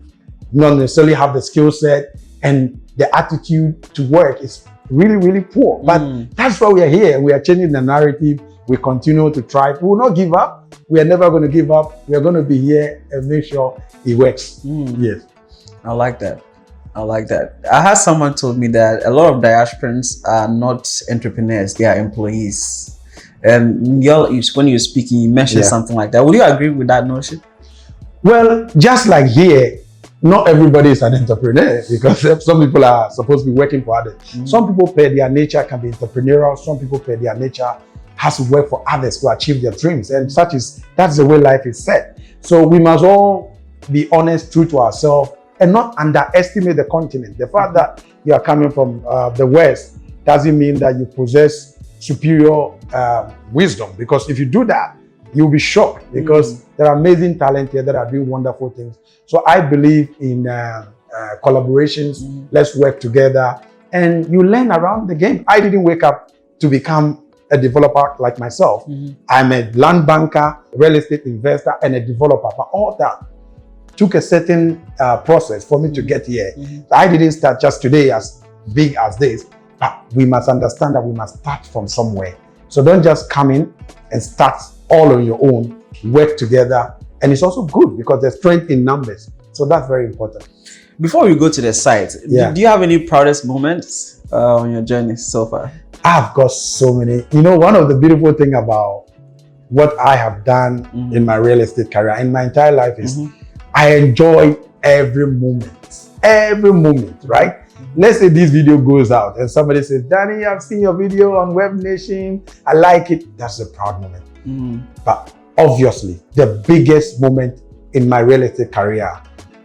not necessarily have the skill set, and the attitude to work is really, really poor. But that's why we are here. We are changing the narrative. We continue to try. We will not give up. We are never going to give up. We are going to be here and make sure it works. Yes. I like that. I had someone told me that a lot of diasporans are not entrepreneurs, they are employees. And when you're speaking, you mentioned something like that. Would you agree with that notion? Well, just like here, not everybody is an entrepreneur, because some people are supposed to be working for others. Some people, per their nature, can be entrepreneurial. Some people, per their nature, has to work for others to achieve their dreams. And that's the way life is set. So we must all be honest, true to ourselves, and not underestimate the continent. The fact that you are coming from the West doesn't mean that you possess superior wisdom, because if you do that, you'll be shocked, because there are amazing talent here that are doing wonderful things. So I believe in collaborations. Let's work together, and you learn around the game. I didn't wake up to become a developer like myself. I'm a land banker, real estate investor, and a developer. But all that took a certain process for me to get here. I didn't start just today as big as this, but we must understand that we must start from somewhere. So don't just come in and start all on your own, work together. And it's also good because there's strength in numbers. So that's very important. Before we go to the site, do you have any proudest moments on your journey so far? I've got so many. You know, one of the beautiful things about what I have done in my real estate career, in my entire life, is I enjoy every moment, right? Let's say this video goes out and somebody says, Danny, I've seen your video on Web Nation. I like it. That's a proud moment. But obviously, the biggest moment in my real estate career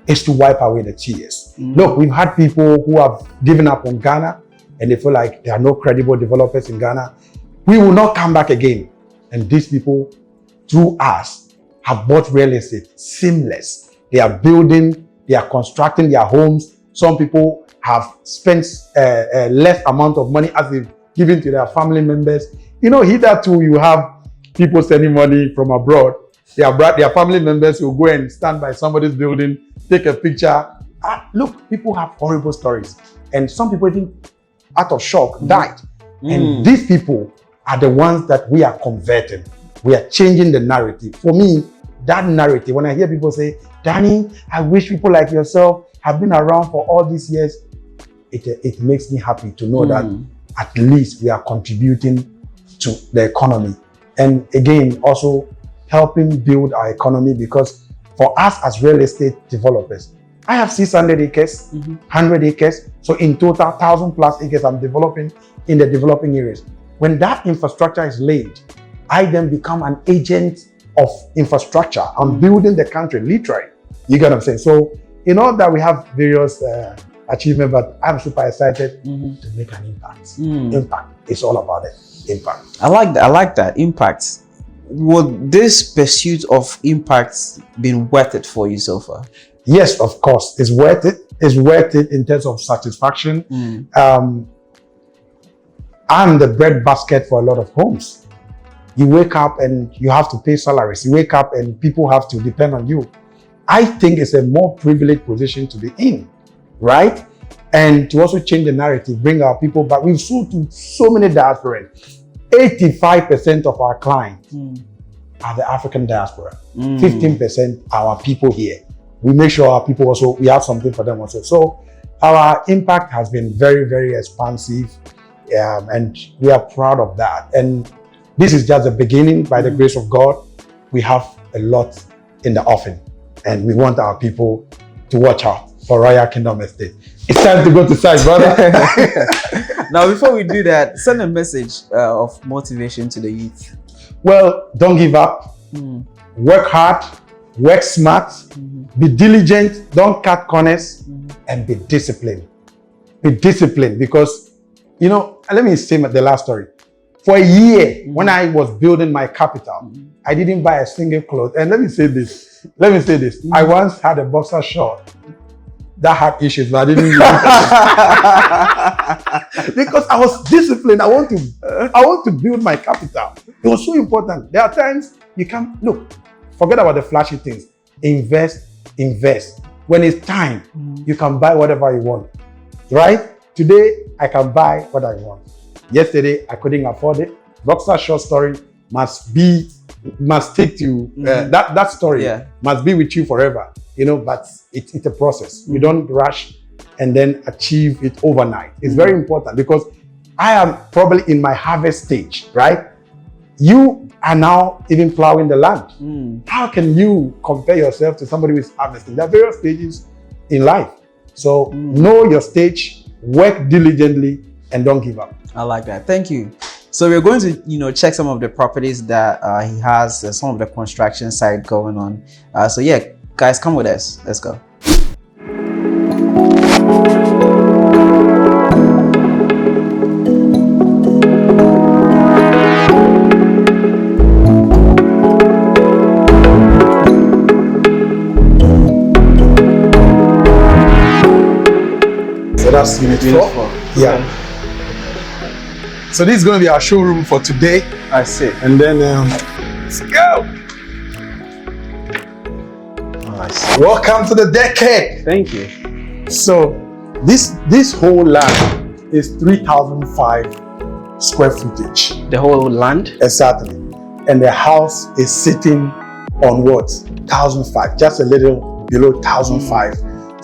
is to wipe away the tears. Look, we've had people who have given up on Ghana and they feel like there are no credible developers in Ghana. We will not come back again. And these people, through us, have bought real estate seamless. They are building, they are constructing their homes. Some people have spent less amount of money as they've given to their family members. You know, hitherto you have people sending money from abroad. Their family members will go and stand by somebody's building, take a picture. Look, people have horrible stories. And some people even out of shock died. And these people are the ones that we are converting. We are changing the narrative. For me, that narrative, when I hear people say, Danny, I wish people like yourself have been around for all these years, it makes me happy to know that at least we are contributing to the economy. And again, also helping build our economy, because for us as real estate developers, I have 600 acres, 100 acres. So in total, 1,000+ acres I'm developing in the developing areas. When that infrastructure is laid, I then become an agent of infrastructure. I'm building the country, literally. You get what I'm saying? So in all that, we have various achievements, but I'm super excited to make an impact. Impact. It's all about it. Impact. I like that. Impact. Would this pursuit of impact been worth it for you so far? Yes, of course. It's worth it. It's worth it in terms of satisfaction. I'm the breadbasket for a lot of homes. You wake up and you have to pay salaries. You wake up and people have to depend on you. I think it's a more privileged position to be in, right? And to also change the narrative, bring our people back. We've sold to so many diasporans. 85% of our clients are the African diaspora. 15% are our people here. We make sure our people also, we have something for them also. So our impact has been very, very expansive, and we are proud of that. And this is just the beginning. By the grace of God, we have a lot in the offing, and we want our people to watch out for Royal Kingdom Estate. It's time to go to site, brother. Now, before we do that, send a message of motivation to the youth. Well, don't give up. Work hard, work smart, be diligent, don't cut corners, and be disciplined. Be disciplined, because, you know, let me say the last story. For a year, when I was building my capital, I didn't buy a single cloth. And let me say this. I once had a boxer short that had issues, but I didn't use it. Because I was disciplined. I want to build my capital. It was so important. There are times you can't, look, forget about the flashy things. Invest. When it's time, you can buy whatever you want, right? Today, I can buy what I want. Yesterday, I couldn't afford it. Boxer short story must stick to that story. Must be with you forever, you know. But it's a process. You don't rush and then achieve it overnight. It's very important, because I am probably in my harvest stage, right? You are now even plowing the land. How can you compare yourself to somebody who is harvesting? There are various stages in life. So know your stage, work diligently, and don't give up. I like that. Thank you. So we're going to, check some of the properties that he has, some of the construction side going on. So yeah, guys, come with us. Let's go. So that's unit 4. Yeah. So this is going to be our showroom for today. I see. And then let's go. Oh, I see. Welcome to the decade. Thank you. So this whole land is 3,005 square footage. The whole land? Exactly. And the house is sitting on what? 1,005, just a little below 1,005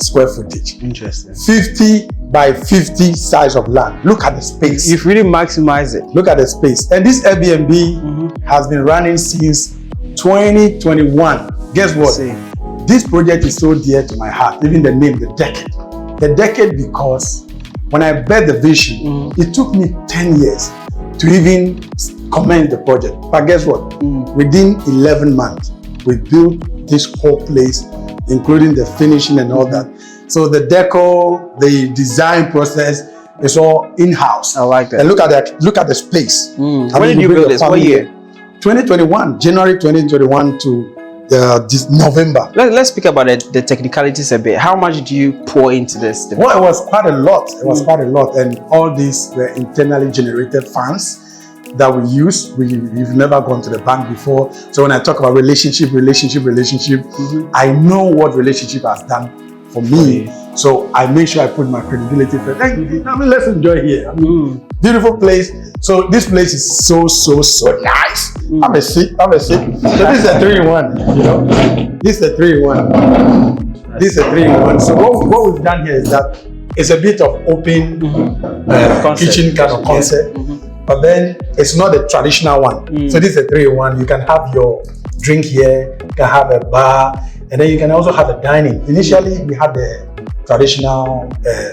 square footage. Interesting. 50 by 50 size of land. Look at the space. You've really maximized it. Look at the space. And this Airbnb has been running since 2021. Guess what? This project is so dear to my heart, even the name, the decade. The decade because when I bet the vision, it took me 10 years to even commence the project. But guess what? Within 11 months, we built this whole place, including the finishing and all that. So the deco, the design process is all in-house. I like that. And look at the space. When did you build this? What year? 2021, January 2021 to this November. Let's speak about the technicalities a bit. How much do you pour into this? Well, it was quite a lot. It was quite a lot. And all these were internally generated funds that we use. We've never gone to the bank before. So when I talk about relationship, I know what relationship has done for me. So I make sure I put my credibility first. I mean, let's enjoy here. Beautiful place. So this place is so nice. Have a seat. So this is a 3-in-1, you know. This is a 3-in-1. This is a 3-in-1. So what we've done here is that it's a bit of open kitchen kind of concept. But then it's not a traditional one. So this is a 3-in-1. You can have your drink here, you can have a bar, and then you can also have a dining. Initially, we had the traditional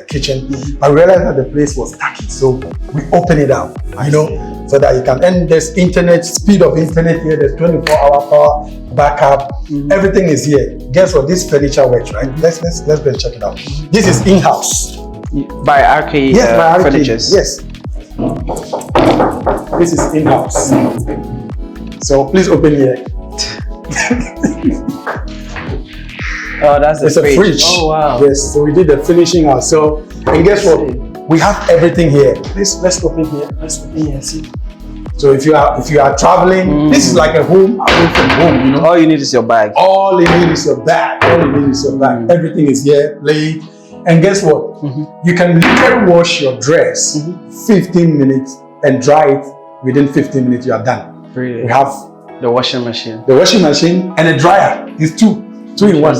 kitchen, but we realized that the place was tacky, so we open it up, you know, so that you can. And there's internet, speed of internet here. There's 24-hour power backup. Everything is here. Guess what? This furniture works, right? Let's go and check it out. This is in-house by RK by RK. Furnitures. Yes. This is in-house. So please open here. Oh, that's it's a fridge. Oh wow. Yes, so we did the finishing ourselves. And guess what? We have everything here. Let's open here. Let's open here and see. So if you are traveling, this is like a home away from home, you know. All you need is your bag. All you need is your bag. Everything is here, laid. And guess what? You can literally wash your dress 15 minutes and dry it within 15 minutes. You are done. Really? We have the washing machine. The washing machine and a dryer. It's two in one.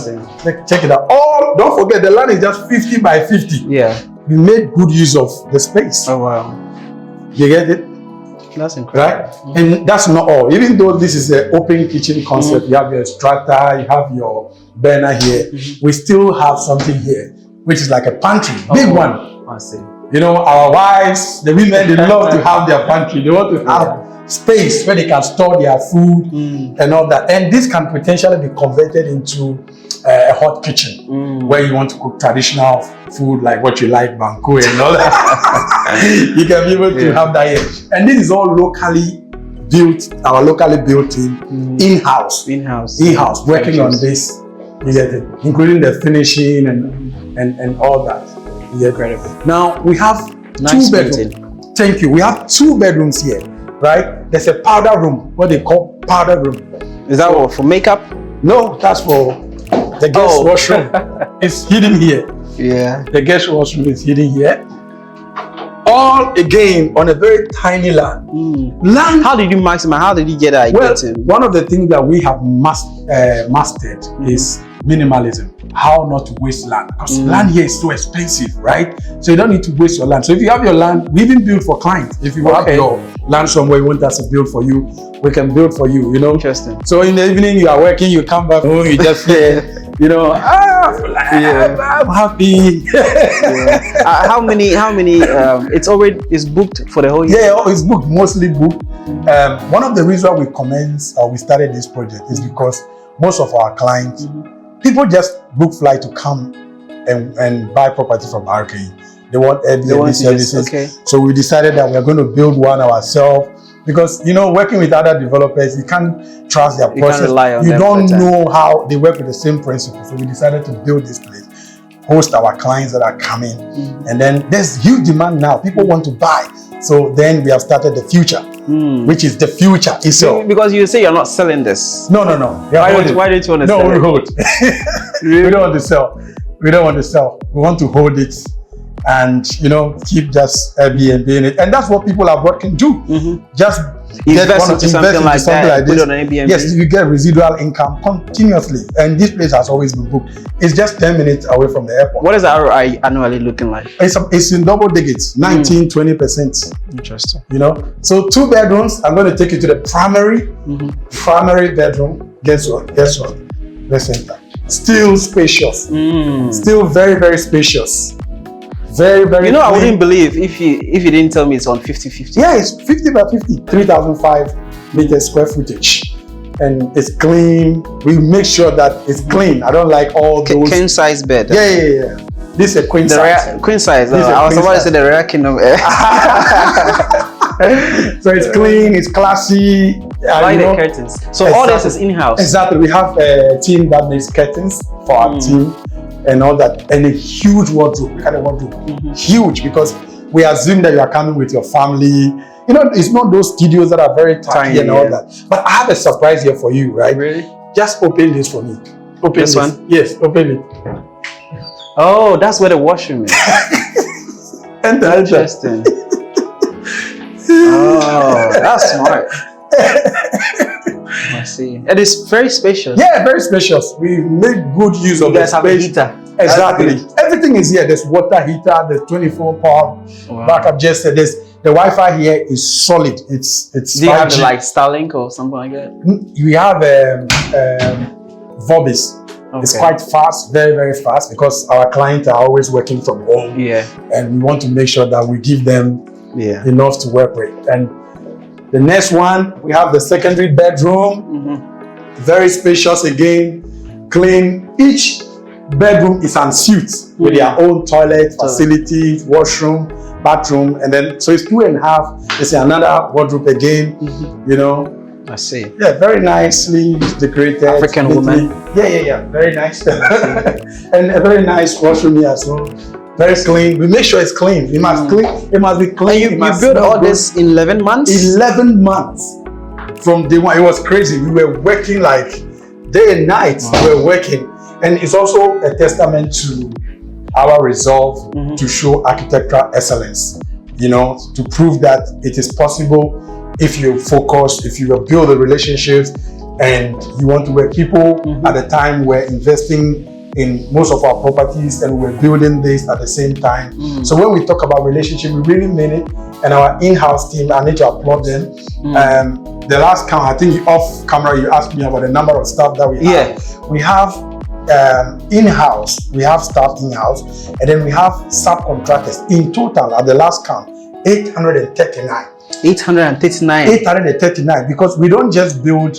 Check it out. Don't forget the land is just 50 by 50. Yeah. We made good use of the space. Oh wow. You get it? That's incredible. Right? And that's not all. Even though this is an open kitchen concept, you have your extractor, you have your burner here, we still have something here, which is like a pantry. Big one. I see. You know, our wives, the women, they love to have their pantry. They want to have space where they can store their food and all that. And this can potentially be converted into a hot kitchen where you want to cook traditional food like what you like, banku and all that. You can be able to have that here. And this is all locally built, our locally built team, in-house, working on this. You get it, including the finishing and all that. Incredible. Now we have two bedrooms. Thank you. We have 2 bedrooms here, right? There's a powder room, what they call powder room. Is that what, for makeup? No, that's for the guest washroom. It's hidden here. Yeah. The guest washroom is hidden here. All again on a very tiny land. Land. How did you maximize? How did you get that? Well, one of the things that we have mastered is minimalism. How not to waste land, because land here is so expensive, right? So you don't need to waste your land. So if you have your land, we even build for clients. If you have your land somewhere you want us to build for you, we can build for you, you know. Interesting. So in the evening you are working, you come back home, you just you know, I'm happy. How many it's booked for the whole year? Yeah, it's booked, mostly booked. One of the reasons we we started this project is because most of our clients, people just book flight to come and buy property from RKE. They want Airbnb services. So we decided that we're going to build one ourselves, because you know, working with other developers, you can't trust their process. Can't rely on you them don't know how they work with the same principles. So we decided to build this place, host our clients that are coming, and then there's huge demand now. People want to buy. So then we have started the future. which is the future itself. Because you say you're not selling this. No. Why don't you want to sell No, we it? hold. We don't want to sell. We don't want to sell. We want to hold it and, keep just Airbnb in it. And that's what people abroad can do. Just invest into something like that, put this. it on Airbnb. Yes, you get residual income continuously. And this place has always been booked. It's just 10 minutes away from the airport. What is the ROI annually looking like? It's in double digits, 19, 20%. Interesting. So 2 bedrooms. I'm going to take you to the primary bedroom. Guess what? Let's enter. Still spacious. Still very, very spacious. Very, very I clean. wouldn't believe if you didn't tell me it's on 50-50. Yeah, it's 50 by 50, 3,005 meters square footage. And it's clean. We make sure that it's clean. I don't like all those. King size bed. Yeah. This is a queen size. Queen size. This is a I was queen about to size. say the rare kingdom. So it's clean, it's classy. I like the curtains. So all this is in-house. Exactly. We have a team that makes curtains for our team and all that. And a huge wardrobe. Look at the wardrobe. Huge, because we assume that you are coming with your family. It's not those studios that are very tiny and all that. But I have a surprise here for you, right? Really? Just open this for me. Open this one? Yes, open it. Oh, that's where the washroom is. Enter. Interesting. Oh, that's smart. I see. And it's very spacious. Yeah, very spacious. We make good use of the guys have a space. heater. Exactly. Everything is here. There's water heater, there's 24 power backup. Just the Wi-Fi here is solid. It's Do you have 5G. like Starlink or something like that? We have Vobis. It's quite fast, very, very fast, because our clients are always working from home. Yeah. And we want to make sure that we give them enough to work with. And the next one, we have the secondary bedroom. Very spacious again, clean. Each bedroom is en suite with their own toilet, facilities, washroom, bathroom, and then so it's 2.5. It's another wardrobe again. I see. Yeah, very nicely decorated. African woman. Yeah. Very nice. And a very nice washroom here as well. Very clean. We make sure it's clean. It must clean. It must be clean. And you built all this in 11 months? 11 months from day one. It was crazy. We were working like day and night. We were working. And it's also a testament to our resolve to show architectural excellence, to prove that it is possible if you focus, if you build the relationships and you want to work. People at the time were investing in most of our properties and we're building this at the same time. So when we talk about relationship, we really mean it. And our in-house team, I need to applaud them. The last count, I think off camera, you asked me about the number of staff that we have. We have in-house, we have staff in-house, and then we have subcontractors. In total, at the last count, 839. 839, because we don't just build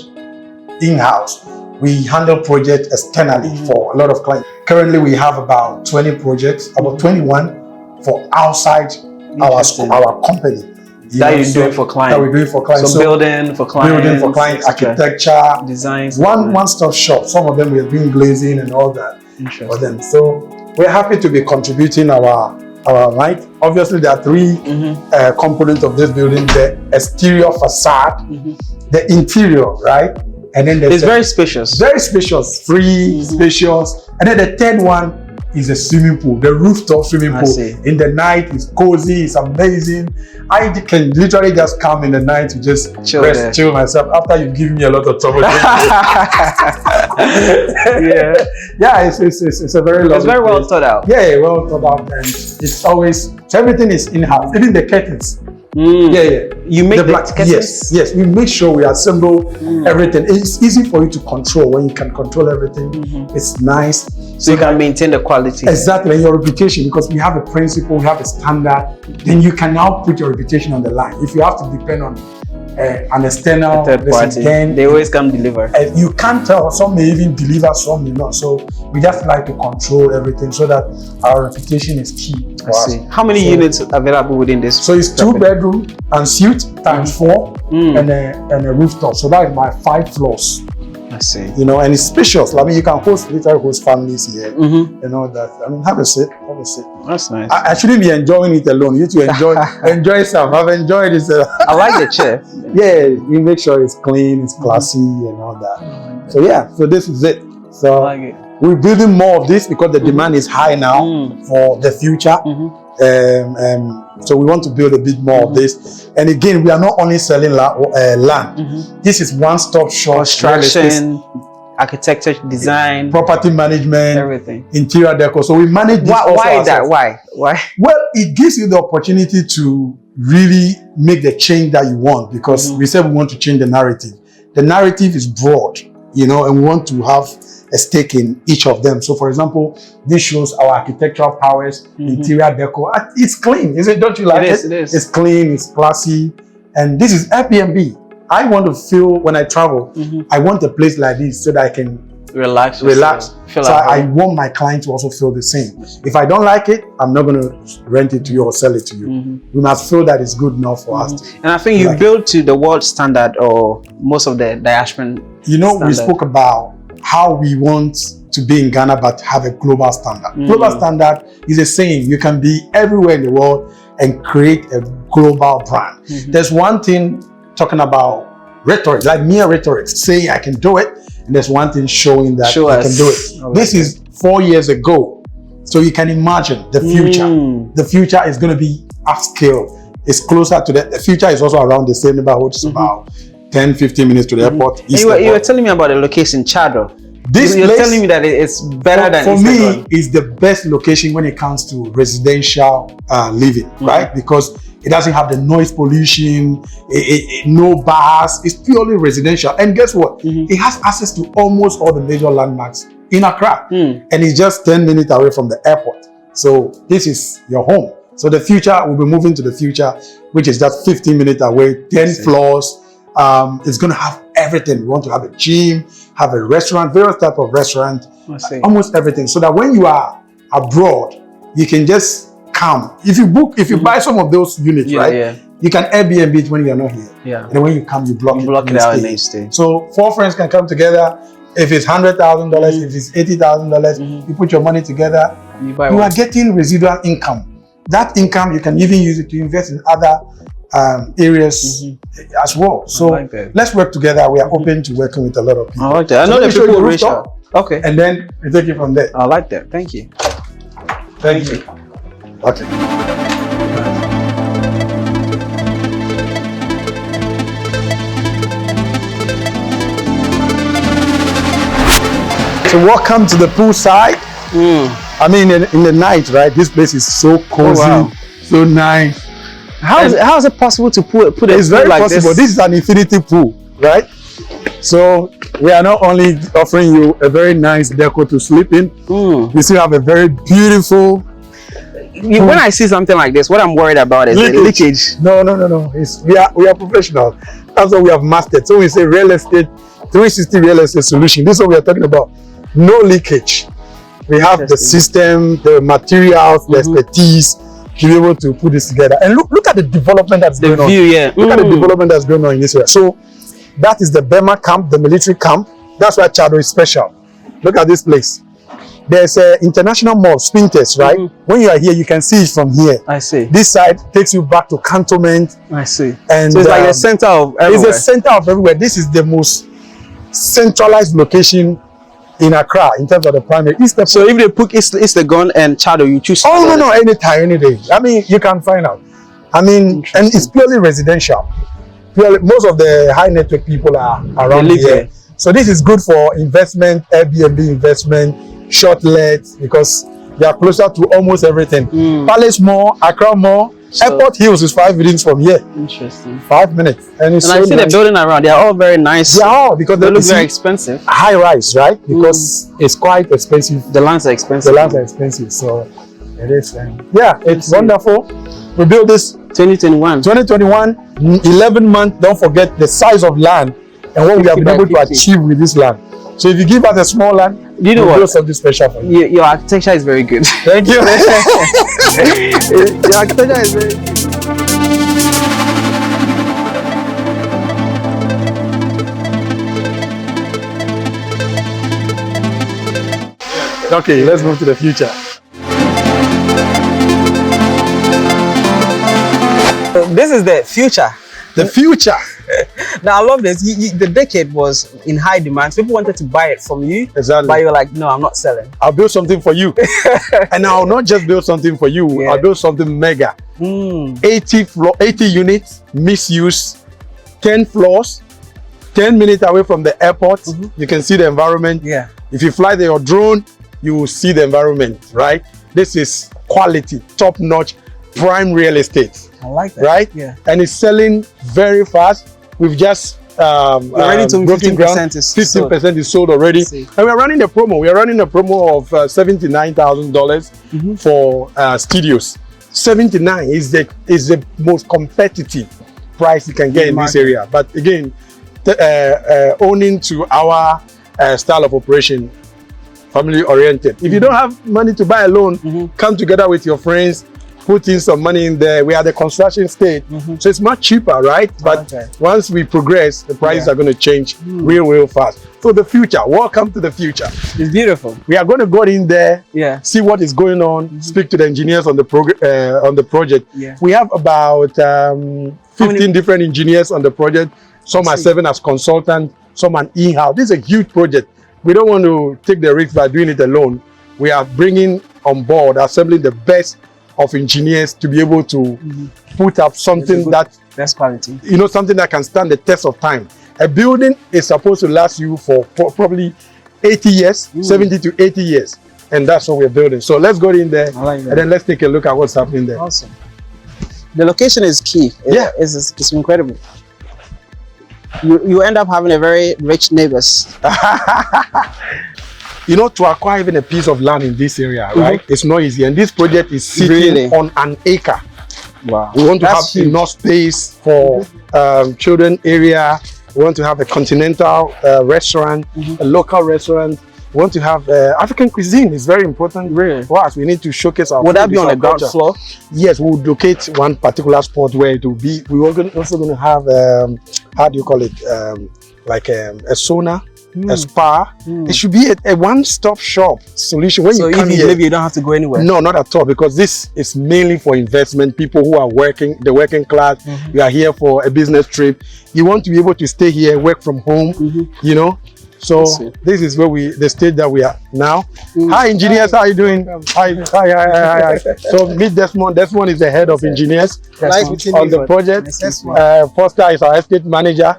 in-house. We handle projects externally for a lot of clients. Currently, we have about 20 projects, about 21 for outside our company. That you're doing for clients. That we're doing for clients. So building for clients, architecture, designs. One-stop shop. Some of them we are doing glazing and all that for them. So we're happy to be contributing our light. Obviously, there are 3 components of this building: the exterior facade, the interior, right? And then it's very spacious. Very spacious, free, spacious. And then the third one is a swimming pool, the rooftop swimming pool. In the night, it's cozy, it's amazing. I can literally just come in the night to just chill myself after you've given me a lot of trouble. It's a very lovely It's very well place. thought out. Yeah, well thought out. And it's always, so everything is in-house, even the curtains. You make the curtains? Yes, we make sure we assemble everything. It's easy for you to control when you can control everything. It's nice. So you can maintain the quality. Exactly, and your reputation, because we have a principle, we have a standard, then you can now put your reputation on the line. If you have to depend on an external third party, then they always come deliver. You can't tell, some may even deliver, some may not. So we just like to control everything so that our reputation is key for us. How many units available within this? So it's 2 bedroom and suite times 4 and a rooftop. So that is my 5 floors. I see. And it's spacious. I mean, you can literally host families here and all that. I mean, have a seat. That was it. That's nice. I shouldn't be enjoying it alone. You need to enjoy some. I've enjoyed it. I like the chair. Yeah, you make sure it's clean, it's classy, and all that. So yeah, so this is it. So I like it. we're building more of this because the demand is high now for the future. So we want to build a bit more of this. And again, we are not only selling land. This is one-stop shop. Construction, architecture, design, property management, everything, interior decor. So we manage this. Why that? Why? Well, it gives you the opportunity to really make the change that you want, because we said we want to change the narrative. The narrative is broad, you know, and we want to have a stake in each of them. So, for example, this shows our architectural prowess, interior decor. It's clean, is it? Don't you like it? It is. It's clean, it's classy, and this is Airbnb. I want to feel, when I travel, I want a place like this so that I can relax. So I want my client to also feel the same. If I don't like it, I'm not going to rent it to you or sell it to you. We must feel that it's good enough for us. And I think you build to the world standard, or most of the diasporan. You know, standard. we spoke about how we want to be in Ghana but have a global standard. Global standard is a saying you can be everywhere in the world and create a global brand. There's one thing talking about rhetoric, like mere rhetoric, saying I can do it, and there's one thing showing that you can do it. This is 4 years ago, so you can imagine the future. The future is going to be upscale. It's closer to the future is also around the same neighborhood. It's about 10-15 minutes to the airport. You were telling me about the location, Chado. You're telling me that it's better than for me. It's the best location when it comes to residential living, right? Because it doesn't have the noise pollution, no bars. It's purely residential. And guess what? It has access to almost all the major landmarks in Accra, and it's just 10 minutes away from the airport. So this is your home. So the future, we'll be moving to the future, which is just 15 minutes away, 10 floors. It's going to have everything. We want to have a gym, have a restaurant, various type of restaurant, almost everything. So that when you are abroad, you can just come. If you buy some of those units, you can Airbnb it when you are not here. And when you come, you block it out and then stay. So 4 friends can come together. If it's $100,000, if it's $80,000, you put your money together, you are getting residual income. That income, you can even use it to invest in other areas as well. So let's work together. We are open to working with a lot of people. I like that. I know that people reach out. Okay. And then we take it from there. I like that. Thank you. Thank you. Okay. So welcome to the poolside. I mean, in the night, right? This place is so cozy, so nice. How is it possible to put it's very like possible. This is an infinity pool, right? So we are not only offering you a very nice deco to sleep in, we still have a very beautiful. When I see something like this, what I'm worried about is the leakage. No. We are professional. That's what we have mastered. So we say real estate, 360 real estate solution. This is what we are talking about. No leakage. We have the system, the materials, the expertise to be able to put this together. And look at the development that's going on. Look at the development that's going on in this area. So that is the Burma camp, the military camp. That's why Chado is special. Look at this place. There's an international mall, Spintex, right? When you are here, you can see it from here. I see. This side takes you back to Cantonment. I see. And so it's like the center of everywhere. It's the center of everywhere. This is the most centralized location in Accra in terms of the primary. So if they put East Legon and Chado, you choose? Oh no, anytime, any day. I mean, you can find out. I mean, and it's purely residential. Most of the high network people are around here. So this is good for investment, Airbnb investment, short let, because they are closer to almost everything. Palace Mall, Accra Mall, Airport Hills is 5 minutes from here. Interesting. 5 minutes. And I see the building around. They are all very nice. They are all, because they look very expensive. High rise, right? Because it's quite expensive. The lands are expensive. The lands are expensive, so it is. Yeah, it's wonderful. We built this 2021. 11 months. Don't forget the size of land and what we have been able to achieve with this land. So if you give us a small land, you know what? Do something special for you. Your architecture is very good. Thank you. Your architecture is very good. Okay, let's move to the future. this is the future. The future. Now I love this. The decade was in high demand. People wanted to buy it from you. Exactly. But you're like, no, I'm not selling. I'll build something for you. And I'll not just build something for you. Yeah. I'll build something mega. 80 units, misuse, 10 floors, 10 minutes away from the airport. You can see the environment. Yeah. If you fly your drone, you will see the environment, right? This is quality, top-notch, prime real estate. I like that. Right? Yeah. And it's selling very fast. We've just already told me 15% is 15% is sold already. And we're running a promo. We are running a promo of $79,000 for studios. 79 is the most competitive price you can get in this area. But again, owning to our style of operation, family oriented. If you don't have money to buy a loan, come together with your friends, put in some money in there. We are the construction state, so it's much cheaper, right? But once we progress, the prices are going to change real fast. So the future, welcome to the future. It's beautiful. We are going to go in there, see what is going on, speak to the engineers on the project. We have about 15 different engineers on the project. Some are serving as consultants, some are in-house. This is a huge project. We don't want to take the risk by doing it alone. We are bringing on board, assembling the best of engineers to be able to put up something that's quality. You know, something that can stand the test of time. A building is supposed to last you for probably 80 years, 70 to 80 years. And that's what we're building. So let's go in there and then let's take a look at what's happening there. Awesome. The location is key. It's incredible. You end up having a very rich neighbors. You know, to acquire even a piece of land in this area, right? It's not easy. And this project is sitting on an acre. Wow. We want to have enough space for children area. We want to have a continental restaurant, a local restaurant. We want to have African cuisine. It's very important for us. We need to showcase our. Would that be on the ground floor? Yes, we would locate one particular spot where it will be. We're also going to have how do you call it? Like a sauna. A spa. It should be a one-stop shop solution. When you come here, you don't have to go anywhere. No, not at all, because this is mainly for investment. People who are working, the working class. You are here for a business trip. You want to be able to stay here, work from home. You know. So this is where the stage that we are now. Hi, engineers. How are you doing? Hi. So meet Desmond. Desmond is the head of engineers on the project. Foster is our estate manager.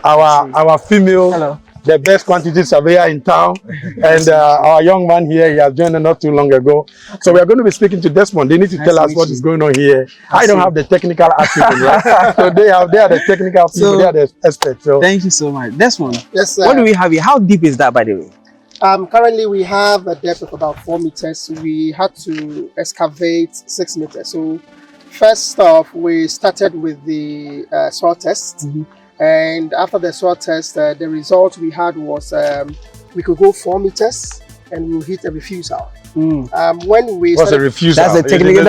Our female. The best quantity surveyor in town, and our young man here, he has joined us not too long ago. So we are going to be speaking to Desmond. They need to tell us what is going on here. I don't have the technical acumen, right? So they are the technical people, they are the experts. So thank you so much. Desmond, yes, sir. What do we have here? How deep is that, by the way? Currently we have a depth of about 4 meters. We had to excavate 6 meters. So first off, we started with the soil test. And after the soil test, the result we had was we could go 4 meters and we'll hit a refusal. When we what's a refusal? That's a technical.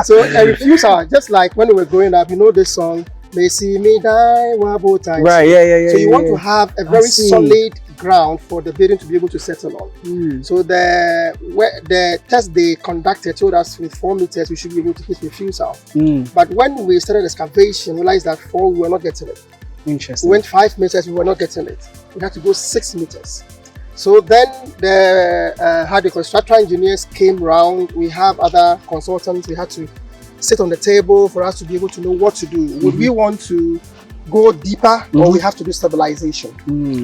So a refusal, just like when we were growing up, you know the song, "May see me die one more time." Right, yeah. So you want to have a very solid ground for the building to be able to settle on. So the test they conducted told us with 4 meters we should be able to hit refusal. But when we started excavation, we realized that 4 we were not getting it. Interesting. We went 5 meters, we were not getting it. We had to go 6 meters. So then the structural engineers came round. We have other consultants. We had to sit on the table for us to be able to know what to do. Would we want to go deeper or we have to do stabilization?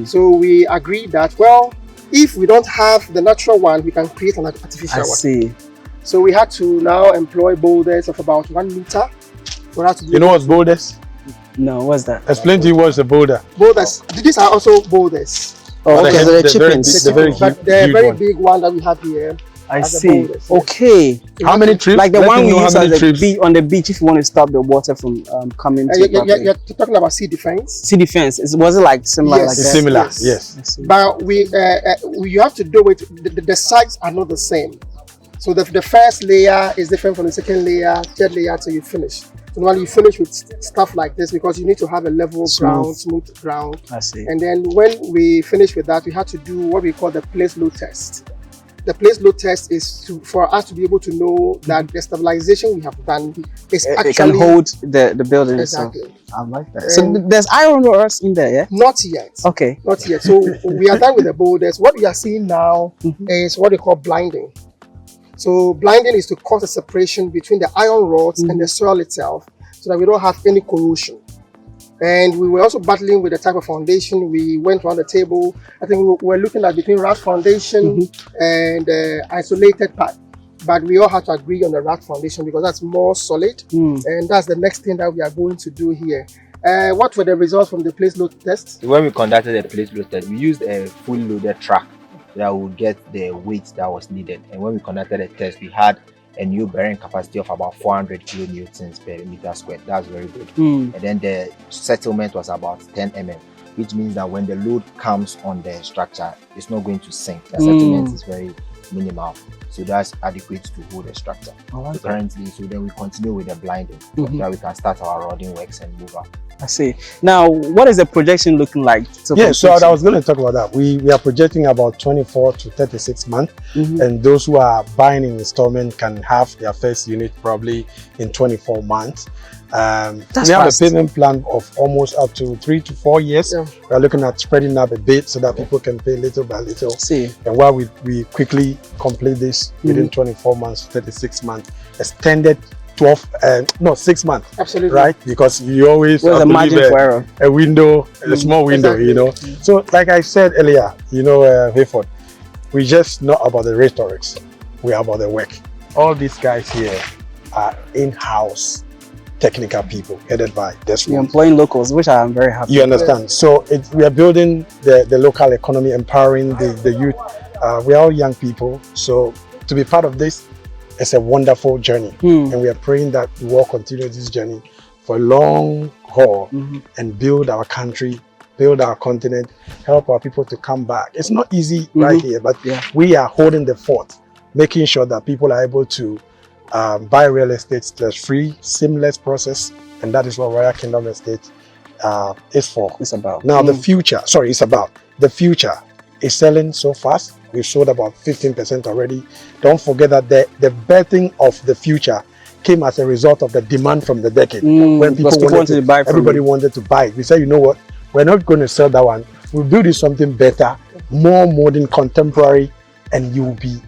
So we agreed that, well, if we don't have the natural one, we can create an artificial one. So we had to now employ boulders of about 1 meter for us to do. You know what's boulders? No, what's that? Explain to you what's a boulder. Boulders. These are also boulders. Oh, okay, so they're chippings. The very big one that we have here. I see. Okay. How many trips? Like the one we use on the beach if you want to stop the water from coming to the property. You're talking about sea defense? Sea defense. Was it like similar like that? Similar, yes. But you have to do it, the sides are not the same. So the first layer is different from the second layer, third layer till you finish. So when you finish with stuff like this, because you need to have a level ground, smooth ground. I see. And then when we finish with that, we had to do what we call the place load test. the place load test is for us to be able to know that the stabilization we have done is actually... It can hold the building. Exactly. So I like that. So there's iron rods in there, yeah? Not yet. Okay. Not yet. So we are done with the boulders. What we are seeing now is what they call blinding. So blinding is to cause a separation between the iron rods and the soil itself so that we don't have any corrosion. And we were also battling with the type of foundation. We went around the table. I think we were looking at between rock foundation and isolated part. But we all had to agree on the rock foundation because that's more solid. And that's the next thing that we are going to do here. What were the results from the place load test? When we conducted the place load test, we used a fully loaded truck that would get the weight that was needed. And when we conducted the test, we had a new bearing capacity of about 400 kilonewtons per meter squared. That's very good. And then the settlement was about 10 mm, which means that when the load comes on the structure, it's not going to sink. The settlement is very minimal. So that's adequate to hold the structure. Currently, so then we continue with the blinding so that we can start our rodding works and move up. I see. Now, what is the projection looking like? So I was going to talk about that. We are projecting about 24 to 36 months, and those who are buying in installment can have their first unit probably in 24 months. We have a payment plan of almost up to 3 to 4 years. We are looking at spreading up a bit so that people can pay little by little. And while we quickly complete this within 24 months, 36 months, extended 6 months. Absolutely. Right? Because you always have to leave a window, a small window, you know. So like I said earlier, you know, Hayford, we just not about the rhetorics, we are about the work. All these guys here are in-house technical people headed by Diasporans. You're employing locals, which I am very happy. You understand? So we are building the local economy, empowering the youth. We are all young people, so to be part of this, it's a wonderful journey, and we are praying that we will continue this journey for a long haul and build our country, build our continent, help our people to come back. It's not easy right here, but we are holding the fort, making sure that people are able to buy real estate stress-free, seamless process, and that is what Royal Kingdom Estate is for. It's about. Now the future is selling so fast. We've sold about 15% already. Don't forget that the birthing of the future came as a result of the demand from the decade. When people wanted to buy, everybody wanted to buy. We said, you know what? We're not going to sell that one. We'll build you something better, more modern, contemporary, and you will be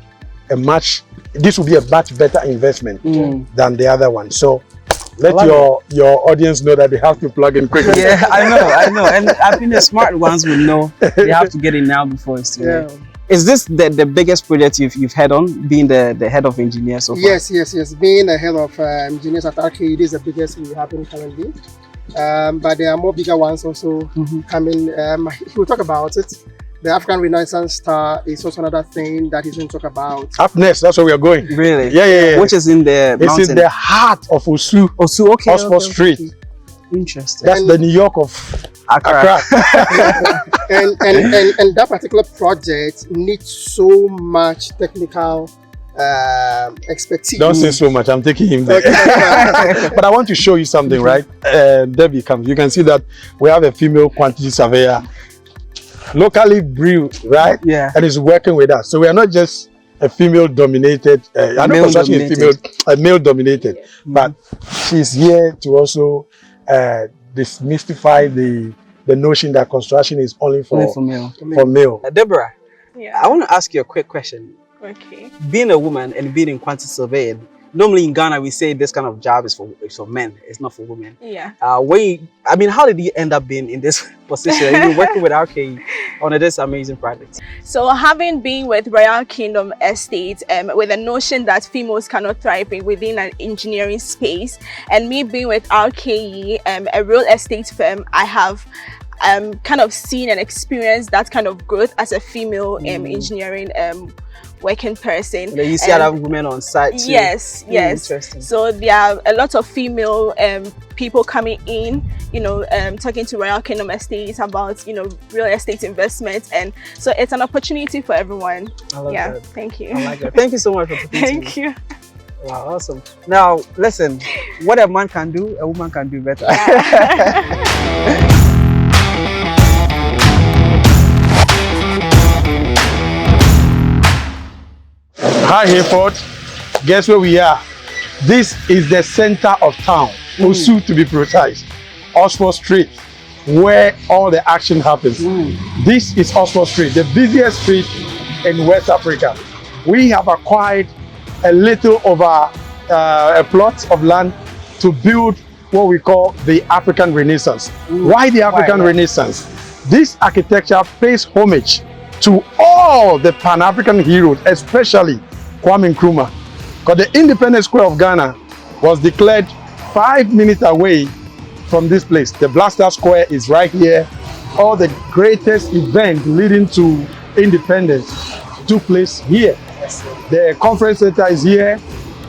this will be a much better investment than the other one. So let your audience know that they have to plug in quickly. Yeah, I know. And I think the smart ones will know they have to get in now before it's too late. Is this the biggest project you've had on, being the head of engineers so far? Yes. Being the head of engineers at Arcade is the biggest we have currently. But there are more bigger ones also coming. We'll talk about it. The African Renaissance Star is also another thing that he's going to talk about. Up next, that's where we are going. Really? Yeah. Which is in the mountain? It's in the heart of Osu. Okay. Oxford Street. Interesting. That's the New York of Accra. and that particular project needs so much technical expertise. Don't say so much, I'm taking him there. But I want to show you something, right? Debbie comes. You can see that we have a female quantity surveyor, locally brewed, right? Yeah. And is working with us. So we are not just a female dominated, male dominated, but she's here to also demystify the notion that construction is only for male. Deborah, I want to ask you a quick question. Okay. Being a woman and being in quantity surveying, normally in Ghana we say this kind of job is for men, it's not for women. Yeah. How did you end up being in this position? You've been working with RK on this amazing project. So having been with Royal Kingdom Estate, with the notion that females cannot thrive within an engineering space, and me being with RKE, a real estate firm, I have kind of seen and experienced that kind of growth as a female engineering working person. You see other women on site too. Yes. Interesting. So there are a lot of female people coming in, talking to Royal Kingdom Estates about, real estate investments, and so it's an opportunity for everyone. I love that. Thank you. I like that. Thank you so much for participating. Thank you. Wow, awesome. Now, listen, what a man can do, a woman can do better. Hi, Hayford. Guess where we are? This is the center of town, Osu to be precise, Oxford Street, where all the action happens. This is Oxford Street, the busiest street in West Africa. We have acquired a little over a plot of land to build what we call the African Renaissance. Why the African Renaissance? This architecture pays homage to all the Pan-African heroes, especially Kwame Nkrumah. Because the Independence Square of Ghana was declared 5 minutes away from this place. The Blaster Square is right here. All the greatest events leading to independence took place here. The conference center is here.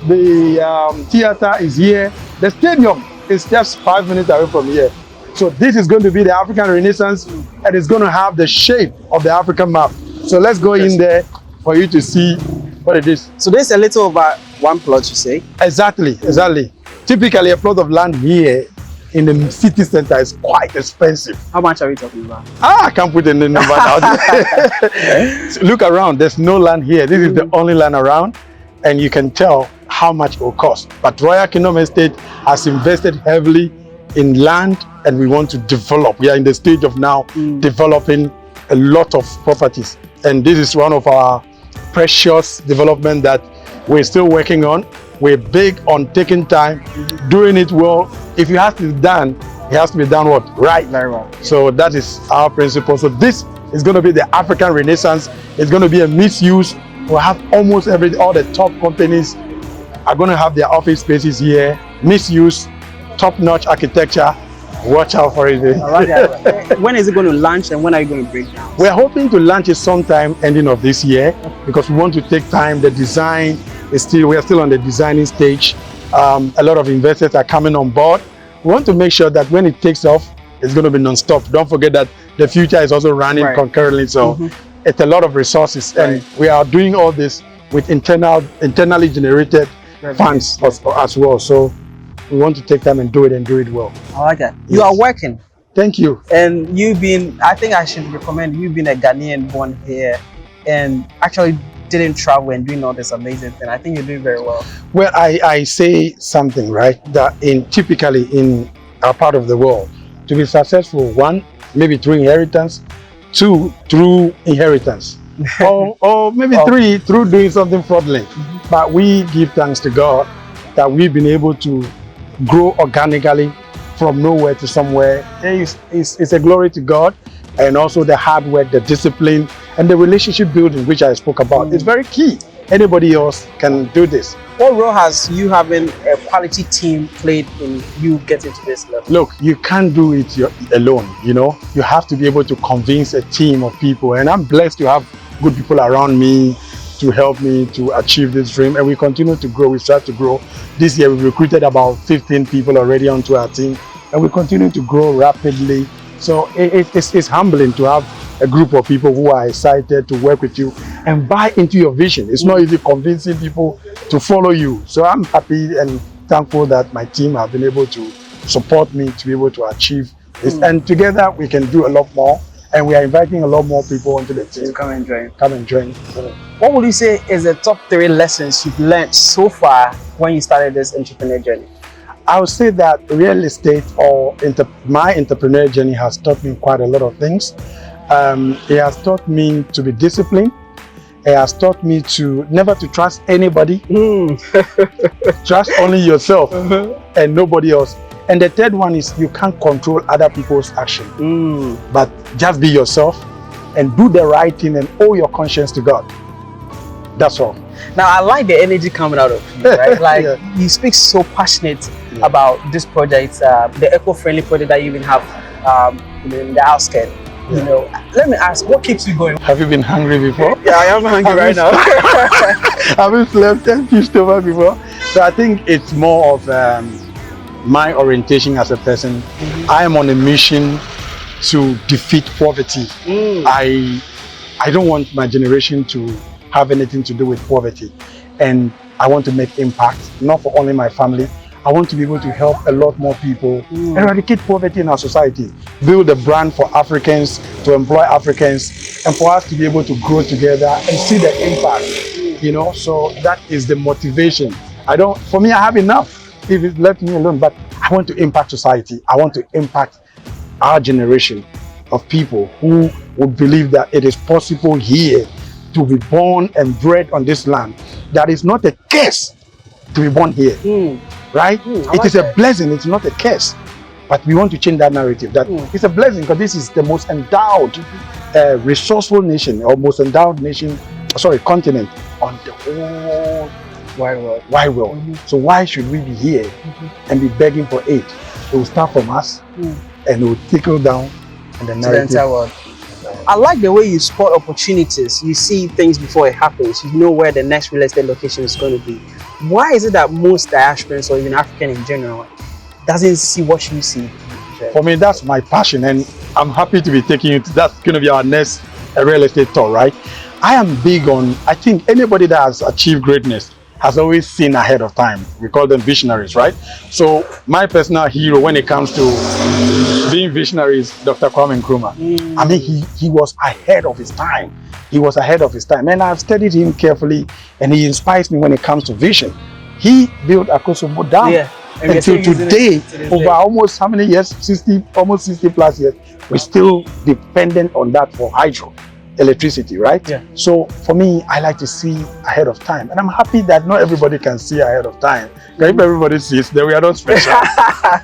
The theater is here. The stadium is just 5 minutes away from here. So this is going to be the African Renaissance, and it's going to have the shape of the African map. So let's go in there for you to see what it is. So there's a little over 1 plot, you say? Exactly. Typically, a plot of land here in the city center is quite expensive. How much are we talking about? I can't put any number out. So look around, there's no land here. This is the only land around, and you can tell how much it will cost. But Royal Kingdom Estate has invested heavily in land, and we want to develop. We are in the stage of now developing a lot of properties, and this is one of our precious development that we're still working on. We're big on taking time, doing it well. If it has to be done, it has to be done what? Right. Very well. So that is our principle. So this is going to be the African Renaissance. It's going to be a mixed use. We'll have almost all the top companies are going to have their office spaces here. Mixed use, top-notch architecture. Watch out for it. When is it going to launch, and when are you going to break down? We're hoping to launch it sometime ending of this year, because we want to take time. The design is we are still on the designing stage. A lot of investors are coming on board. We want to make sure that when it takes off, it's going to be non-stop. Don't forget that the future is also running concurrently. So it's a lot of resources, and we are doing all this with internally generated funds as well. So we want to take time and do it well. I like that. You are working. Thank you. And I think I should recommend you've been a Ghanaian born here and actually didn't travel and doing all this amazing thing. I think you're doing very well. Well, I say something, right, that typically in our part of the world, to be successful, 1, maybe through inheritance, 2, through inheritance, or maybe 3, through doing something fraudulent. But we give thanks to God that we've been able to grow organically from nowhere to somewhere. It's a glory to God, and also the hard work, the discipline, and the relationship building, which I spoke about. It's very key. Anybody else can do this. What role has you having a quality team played in you getting to this level? Look, you can't do it alone, you know. You have to be able to convince a team of people, and I'm blessed to have good people around me to help me to achieve this dream, and we continue to grow. We start to grow. This year we recruited about 15 people already onto our team, and we continue to grow rapidly. So it's humbling to have a group of people who are excited to work with you and buy into your vision. It's not easy convincing people to follow you. So I'm happy and thankful that my team have been able to support me to be able to achieve this. And together we can do a lot more. And we are inviting a lot more people onto the team. Come and join. Come and join. What would you say is the top 3 lessons you've learned so far when you started this entrepreneur journey? I would say that real estate or my entrepreneur journey has taught me quite a lot of things. It has taught me to be disciplined. It has taught me to never to trust anybody. Trust only yourself and nobody else. And the third one is you can't control other people's action, but just be yourself and do the right thing and owe your conscience to God. That's all. Now, I like the energy coming out of you, right? Like you speak so passionate about this project, the eco-friendly project that you even have in the outskirts. You know, let me ask, what keeps you going? Have you been hungry before? Yeah, I am hungry right now. Have you slept empty stomach before? So I think it's more of my orientation as a person. I am on a mission to defeat poverty. I don't want my generation to have anything to do with poverty, and I want to make impact, not for only my family. I want to be able to help a lot more people eradicate poverty in our society, build a brand for Africans, to employ Africans, and for us to be able to grow together and see the impact You know, so that is the motivation. For me, I have enough if it left me alone, but I want to impact society. I want to impact our generation of people who would believe that it is possible here to be born and bred on this land. That is not a curse to be born here, right? It is a blessing, it's not a curse. But we want to change that narrative, that it's a blessing because this is the most endowed, resourceful nation, or most endowed continent on the whole wide world. So why should we be here and be begging for aid? It will start from us and it will trickle down and the narrative. To the entire world. I like the way you spot opportunities. You see things before it happens. You know where the next real estate location is going to be. Why is it that most diasporans, or even African in general, doesn't see what you see? For me, that's my passion, and I'm happy to be taking you to, that's going to be our next real estate tour, right? I am big on, I think anybody that has achieved greatness has always seen ahead of time. We call them visionaries, right? So my personal hero when it comes to being visionary is Dr. Kwame Nkrumah. I mean, he was ahead of his time. He was ahead of his time, and I've studied him carefully, and he inspires me when it comes to vision. He built Akosombo Dam. Yeah. Until today, over almost how many years? Almost 60 plus years, we're still dependent on that for hydro electricity, right? Yeah. So for me, I like to see ahead of time, and I'm happy that not everybody can see ahead of time. If everybody sees, then we are not special. I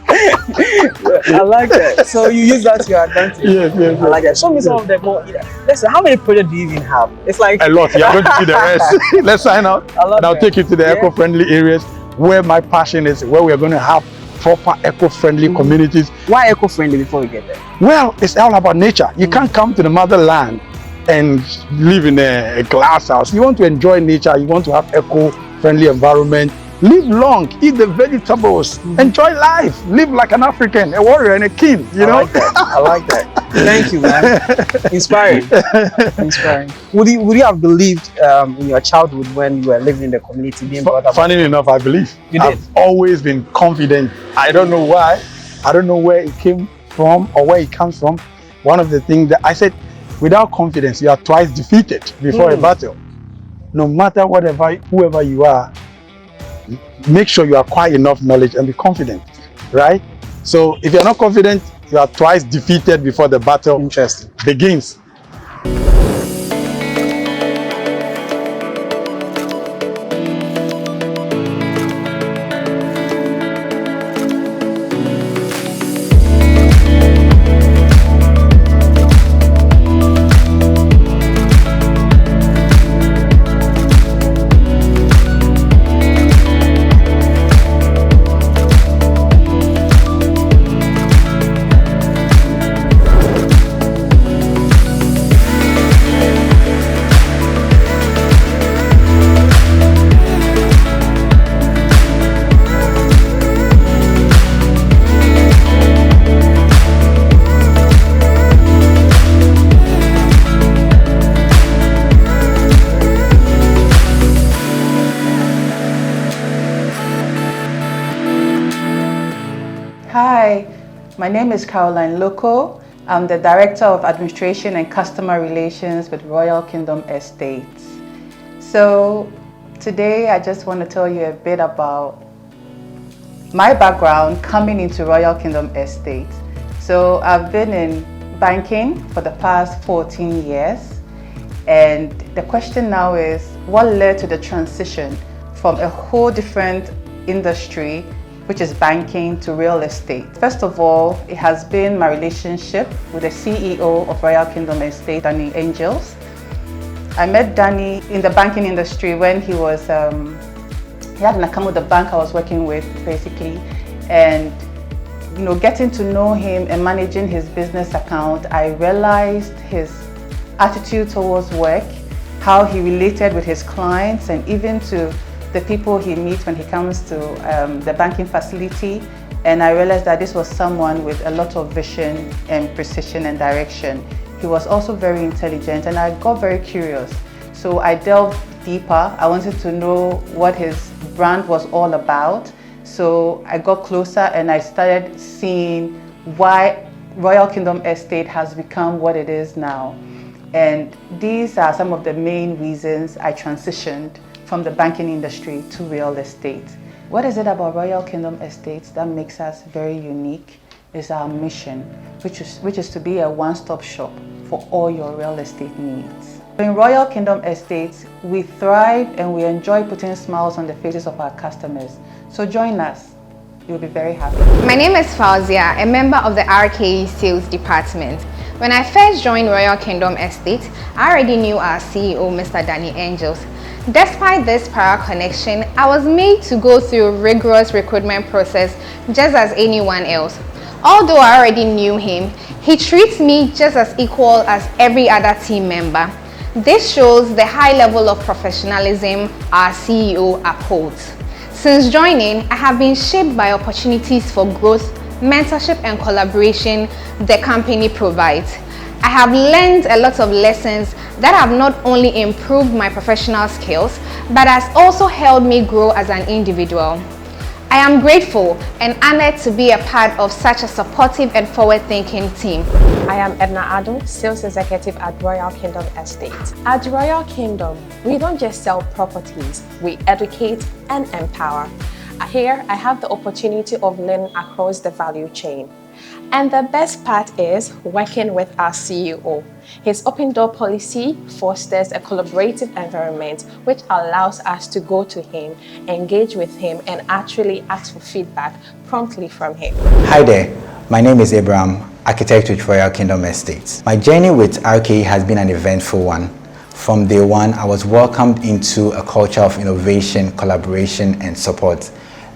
like that. So you use that to your advantage. Yes. I like that. Show me some of the more. Listen, how many projects do you even have? It's like a lot. You're going to see the rest. Let's sign out, and I'll take you to the eco-friendly areas where my passion is, where we're going to have proper eco-friendly communities. Why eco-friendly before we get there? Well, it's all about nature. You can't come to the motherland and live in a glass house. You want to enjoy nature. You want to have eco-friendly environment. Live long, eat the vegetables, enjoy life, live like an African, a warrior and a king, you know? I like that. Thank you, man. Inspiring. Would you have believed in your childhood when you were living in the community being brought up? Funny enough, I believe. I've always been confident. I don't know why. I don't know where it came from or where it comes from. One of the things that I said, without confidence, you are twice defeated before a battle. No matter whoever you are, make sure you acquire enough knowledge and be confident, right? So if you're not confident, you are twice defeated before the battle begins. Hi, my name is Caroline Loco. I'm the Director of Administration and Customer Relations with Royal Kingdom Estates. So today I just want to tell you a bit about my background coming into Royal Kingdom Estates. So I've been in banking for the past 14 years. And the question now is, what led to the transition from a whole different industry, which is banking, to real estate? First of all, it has been my relationship with the CEO of Royal Kingdom Estate, Danny Angels. I met Danny in the banking industry when he was, he had an account with the bank I was working with, basically. And getting to know him and managing his business account, I realized his attitude towards work, how he related with his clients, and even to the people he meets when he comes to the banking facility. And I realized that this was someone with a lot of vision and precision and direction. He was also very intelligent, and I got very curious. So I delved deeper. I wanted to know what his brand was all about. So I got closer and I started seeing why Royal Kingdom Estate has become what it is now. And these are some of the main reasons I transitioned from the banking industry to real estate. What is it about Royal Kingdom Estates that makes us very unique is our mission, which is to be a one-stop shop for all your real estate needs. In Royal Kingdom Estates, we thrive and we enjoy putting smiles on the faces of our customers. So join us. You'll be very happy. My name is Fauzia, a member of the RKE sales department. When I first joined Royal Kingdom Estate, I already knew our CEO, Mr. Danny Angels. Despite this prior connection, I was made to go through a rigorous recruitment process just as anyone else. Although I already knew him, he treats me just as equal as every other team member. This shows the high level of professionalism our CEO upholds. Since joining, I have been shaped by opportunities for growth, mentorship and collaboration the company provides. I have learned a lot of lessons that have not only improved my professional skills, but has also helped me grow as an individual. I am grateful and honored to be a part of such a supportive and forward-thinking team. I am Edna Ado, Sales Executive at Royal Kingdom Estate. At Royal Kingdom, we don't just sell properties, we educate and empower. Here, I have the opportunity of learning across the value chain. And the best part is working with our CEO. His open door policy fosters a collaborative environment which allows us to go to him, engage with him, and actually ask for feedback promptly from him. Hi there, my name is Abraham, architect with Royal Kingdom Estates. My journey with RKE has been an eventful one. From day one, I was welcomed into a culture of innovation, collaboration, and support.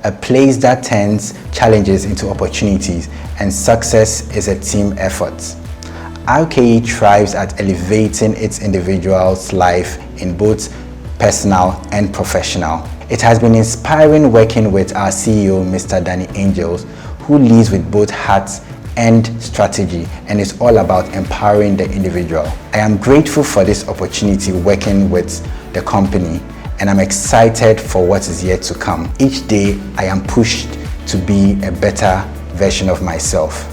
A place that turns challenges into opportunities, and success is a team effort. RKE thrives at elevating its individual's life in both personal and professional. It has been inspiring working with our CEO, Mr. Danny Angels, who leads with both heart and strategy and is all about empowering the individual. I am grateful for this opportunity working with the company, and I'm excited for what is yet to come. Each day, I am pushed to be a better version of myself.